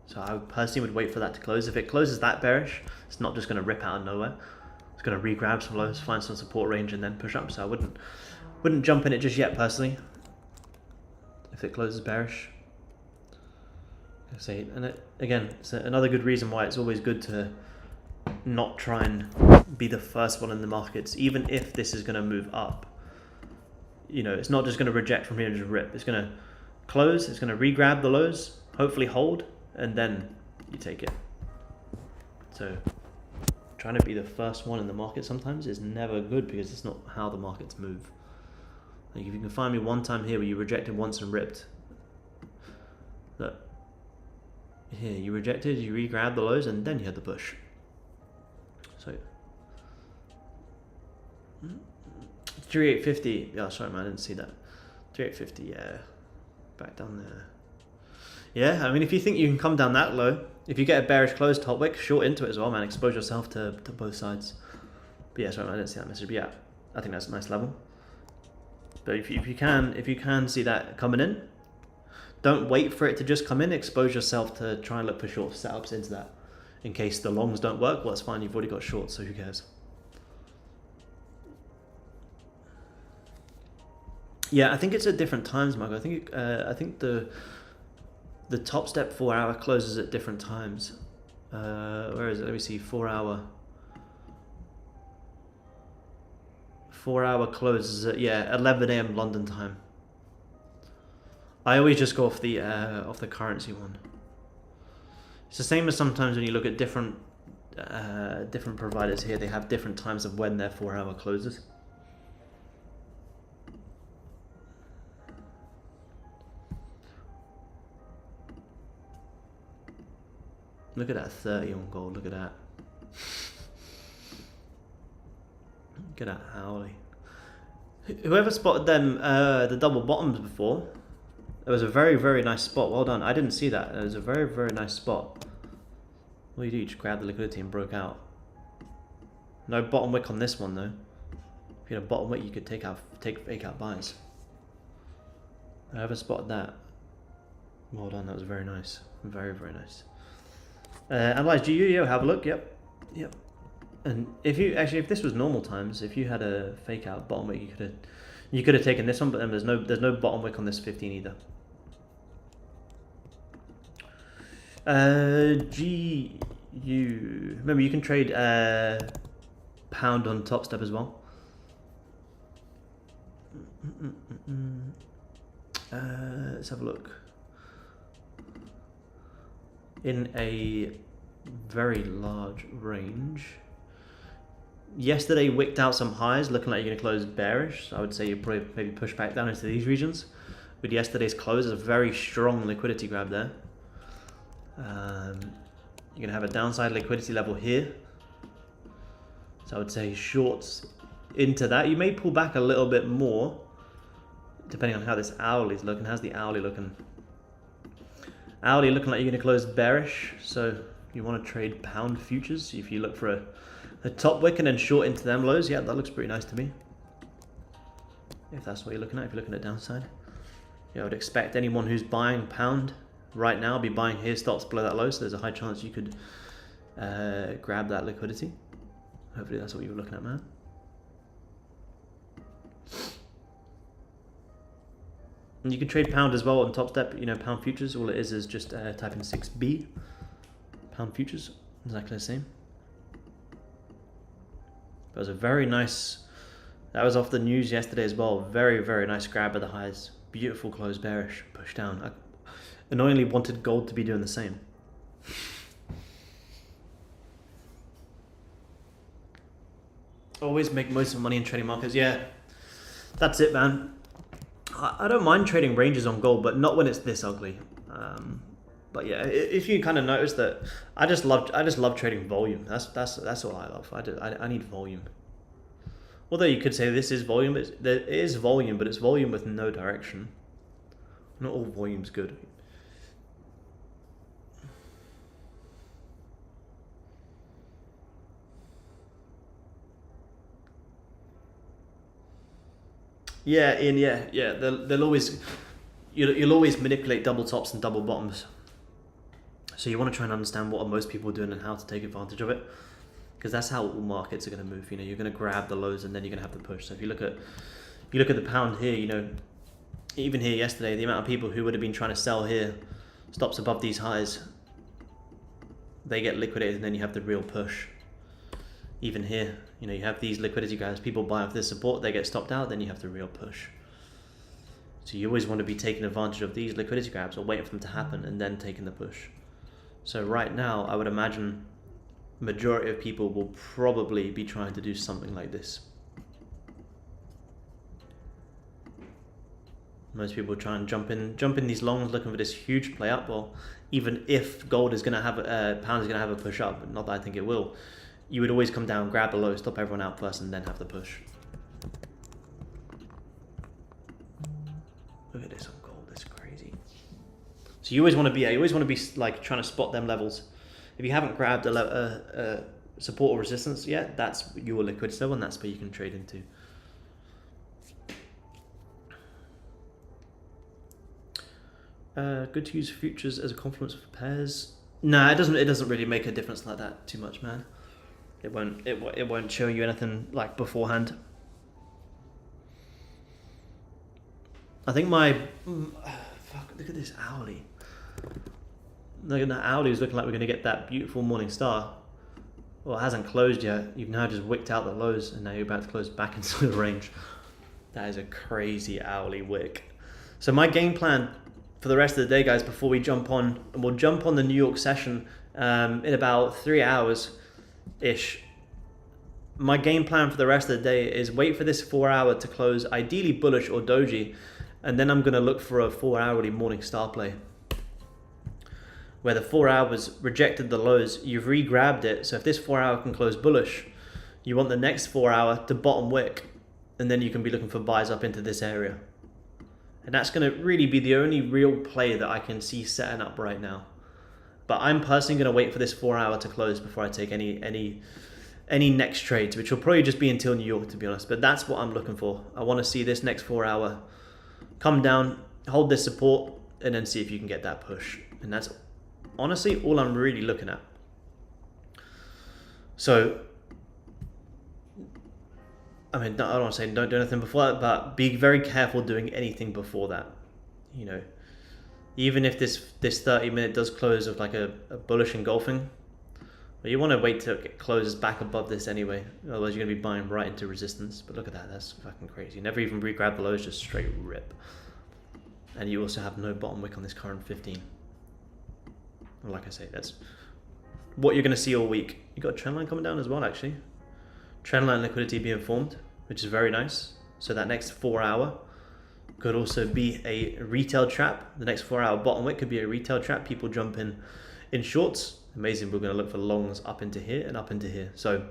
So I personally would wait for that to close. If it closes that bearish, it's not just going to rip out of nowhere. It's going to re-grab some lows, find some support range, and then push up. So I wouldn't jump in it just yet personally. If it closes bearish. Again, it's another good reason why it's always good to not try and be the first one in the markets, even if this is going to move up. You know, it's not just going to reject from here and just rip. It's going to close, it's going to re-grab the lows, hopefully hold, and then you take it. So trying to be the first one in the market sometimes is never good because it's not how the markets move. Like if you can find me one time here where you rejected once and ripped, look, here you rejected, you re-grabbed the lows, and then you had the push. So 3850. Yeah, sorry man, I didn't see that. 3850. Yeah, back down there. Yeah, I mean, if you think you can come down that low, if you get a bearish close top wick, short into it as well, man. Expose yourself to both sides. But yeah, sorry man, I didn't see that message. But yeah, I think that's a nice level. But if you can see that coming in, don't wait for it to just come in. Expose yourself to try and look for short setups into that. In case the longs don't work, well, that's fine. You've already got shorts, so who cares? Yeah, I think it's at different times, Marco. I think the top step 4 hour closes at different times. Where is it? Let me see. 4 hour. 4 hour closes at 11 AM London time. I always just go off the currency one. It's the same as sometimes when you look at different providers here. They have different times of when their 4 hour closes. Look at that 30 on gold. Look at that. Look at that hourly. Whoever spotted them the double bottoms before, it was a very, very nice spot. Well done. I didn't see that. It was a very, very nice spot. What do? You just grab the liquidity and broke out. No bottom wick on this one though. If you had a bottom wick, you could take fake out buys. Whoever spotted that, well done. That was very nice. Very, very nice. Analyze GU, have a look. Yep. And if this was normal times, if you had a fake out bottom wick, you could have taken this one, but then there's no bottom wick on this 15 either. GU. Remember, you can trade pound on top step as well. Let's have a look. In a very large range. Yesterday wicked out some highs, looking like you're going to close bearish. So I would say you probably maybe push back down into these regions. With yesterday's close, there's a very strong liquidity grab there. You're going to have a downside liquidity level here. So I would say shorts into that. You may pull back a little bit more, depending on how this hourly is looking. How's the hourly looking? Hourly looking like you're going to close bearish. So you want to trade pound futures. If you look for a top wick and then short into them lows, yeah, that looks pretty nice to me. If that's what you're looking at, if you're looking at downside. Yeah, I would expect anyone who's buying pound right now be buying here, stops below that low, so there's a high chance you could grab that liquidity. Hopefully that's what you were looking at, man. And you can trade pound as well on top step, you know, pound futures. All it is just type in 6B, pound futures, exactly the same. That was a very nice, that was off the news yesterday as well. Very, very nice grab of the highs. Beautiful close bearish, push down. I annoyingly wanted gold to be doing the same. Always make most of money in trading markets. Yeah, that's it, man. I don't mind trading ranges on gold, but not when it's this ugly. But yeah, if you kind of notice that, I just love trading volume. That's all I love. I need volume. Although you could say this is volume, it is volume, but it's volume with no direction. Not all volume's good. Yeah, Ian, yeah. They'll always, you'll always manipulate double tops and double bottoms. So you want to try and understand what are most people doing and how to take advantage of it, because that's how all markets are going to move. You know, you're going to grab the lows and then you're going to have the push. So if you look at the pound here, you know, even here yesterday, the amount of people who would have been trying to sell here, stops above these highs, they get liquidated and then you have the real push. Even here, you know, you have these liquidity guys, people buy off this support, they get stopped out, then you have the real push. So you always want to be taking advantage of these liquidity grabs or waiting for them to happen and then taking the push. So right now, I would imagine majority of people will probably be trying to do something like this. Most people try and jump in these longs looking for this huge play up. Well, even if gold is going to have pound is going to have a push up, not that I think it will, you would always come down, grab the low, stop everyone out first, and then have the push. Look at this on gold, that's crazy. So you always want to be like trying to spot them levels. If you haven't grabbed a support or resistance yet, that's your liquidity level, and that's where you can trade into. Good to use futures as a complement for pairs. No, it doesn't really make a difference like that too much, man. It won't show you anything like beforehand. I think fuck, look at this hourly. Look at that hourly is looking like we're going to get that beautiful morning star. Well, it hasn't closed yet. You've now just wicked out the lows and now you're about to close back into the range. That is a crazy hourly wick. So my game plan for the rest of the day, guys, before we jump on, and we'll jump on the New York session in about 3 hours-ish. My game plan for the rest of the day is wait for this 4 hour to close, ideally bullish or doji, and then I'm going to look for a 4 hourly morning star play. Where the 4 hours rejected the lows, you've re-grabbed it, so if this 4 hour can close bullish, you want the next 4 hour to bottom wick, and then you can be looking for buys up into this area. And that's going to really be the only real play that I can see setting up right now. But I'm personally going to wait for this 4 hour to close before I take any next trades, which will probably just be until New York, to be honest. But that's what I'm looking for. I want to see this next 4 hour come down, hold this support, and then see if you can get that push. And that's honestly all I'm really looking at. So, I mean, I don't want to say don't do anything before that, but be very careful doing anything before that. You know, even if this 30-minute does close of like a bullish engulfing, but you want to wait till it closes back above this anyway. Otherwise, you're going to be buying right into resistance. But look at that, that's fucking crazy. Never even re-grab the lows, just straight rip. And you also have no bottom wick on this current 15. And like I say, that's what you're going to see all week. You got a trend line coming down as well, actually. Trendline liquidity being formed, which is very nice. So that next 4 hour could also be a retail trap. The next 4 hour bottom wick could be a retail trap. People jump in shorts. Amazing. We're going to look for longs up into here and up into here. So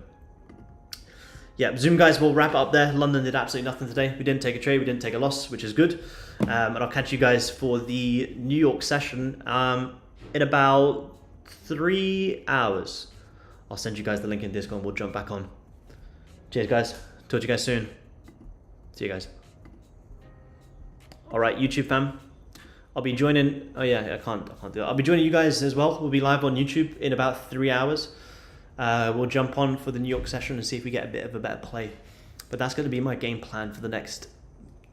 yeah, Zoom guys, we'll wrap it up there. London did absolutely nothing today. We didn't take a trade. We didn't take a loss, which is good. And I'll catch you guys for the New York session in about 3 hours. I'll send you guys the link in Discord and we'll jump back on. Cheers, guys. Talk to you guys soon. See you guys. All right, YouTube fam. I'll be joining. Oh yeah, I can't do it. I'll be joining you guys as well. We'll be live on YouTube in about 3 hours. We'll jump on for the New York session and see if we get a bit of a better play. But that's going to be my game plan for the next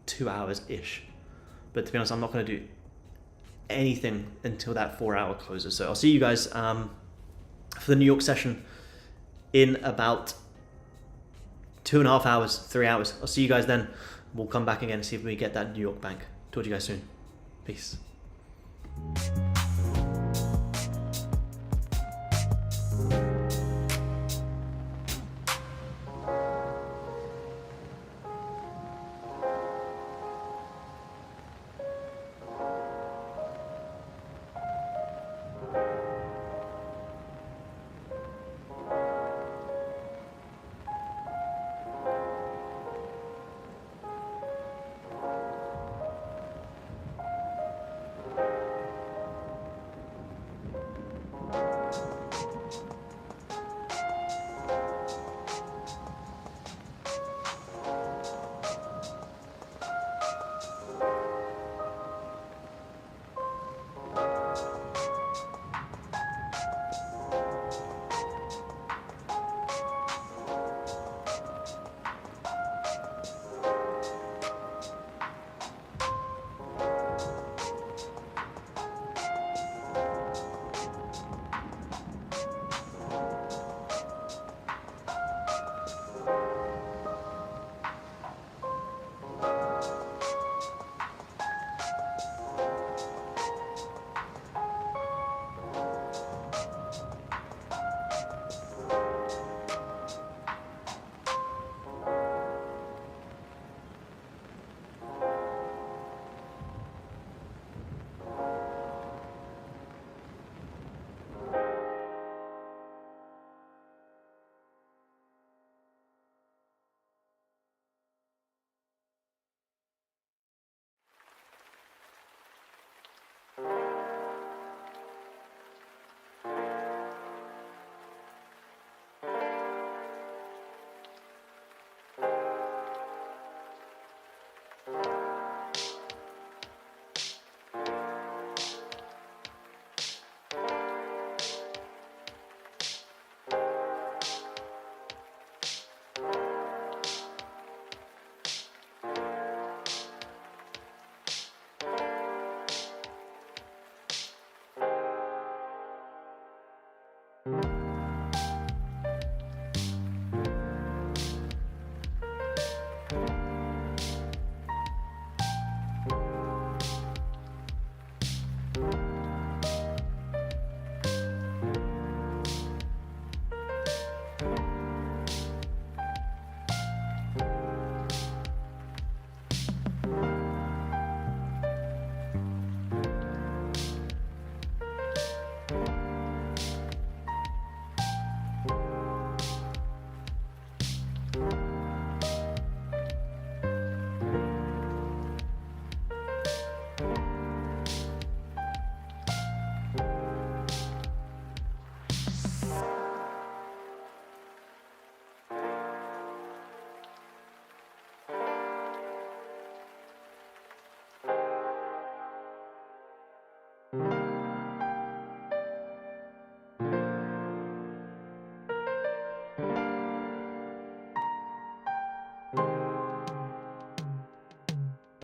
2 hours-ish. But to be honest, I'm not going to do anything until that 4 hour closes. So I'll see you guys for the New York session in about 2.5 hours, 3 hours. I'll see you guys then. We'll come back again and see if we get that New York bank. Talk to you guys soon. Peace.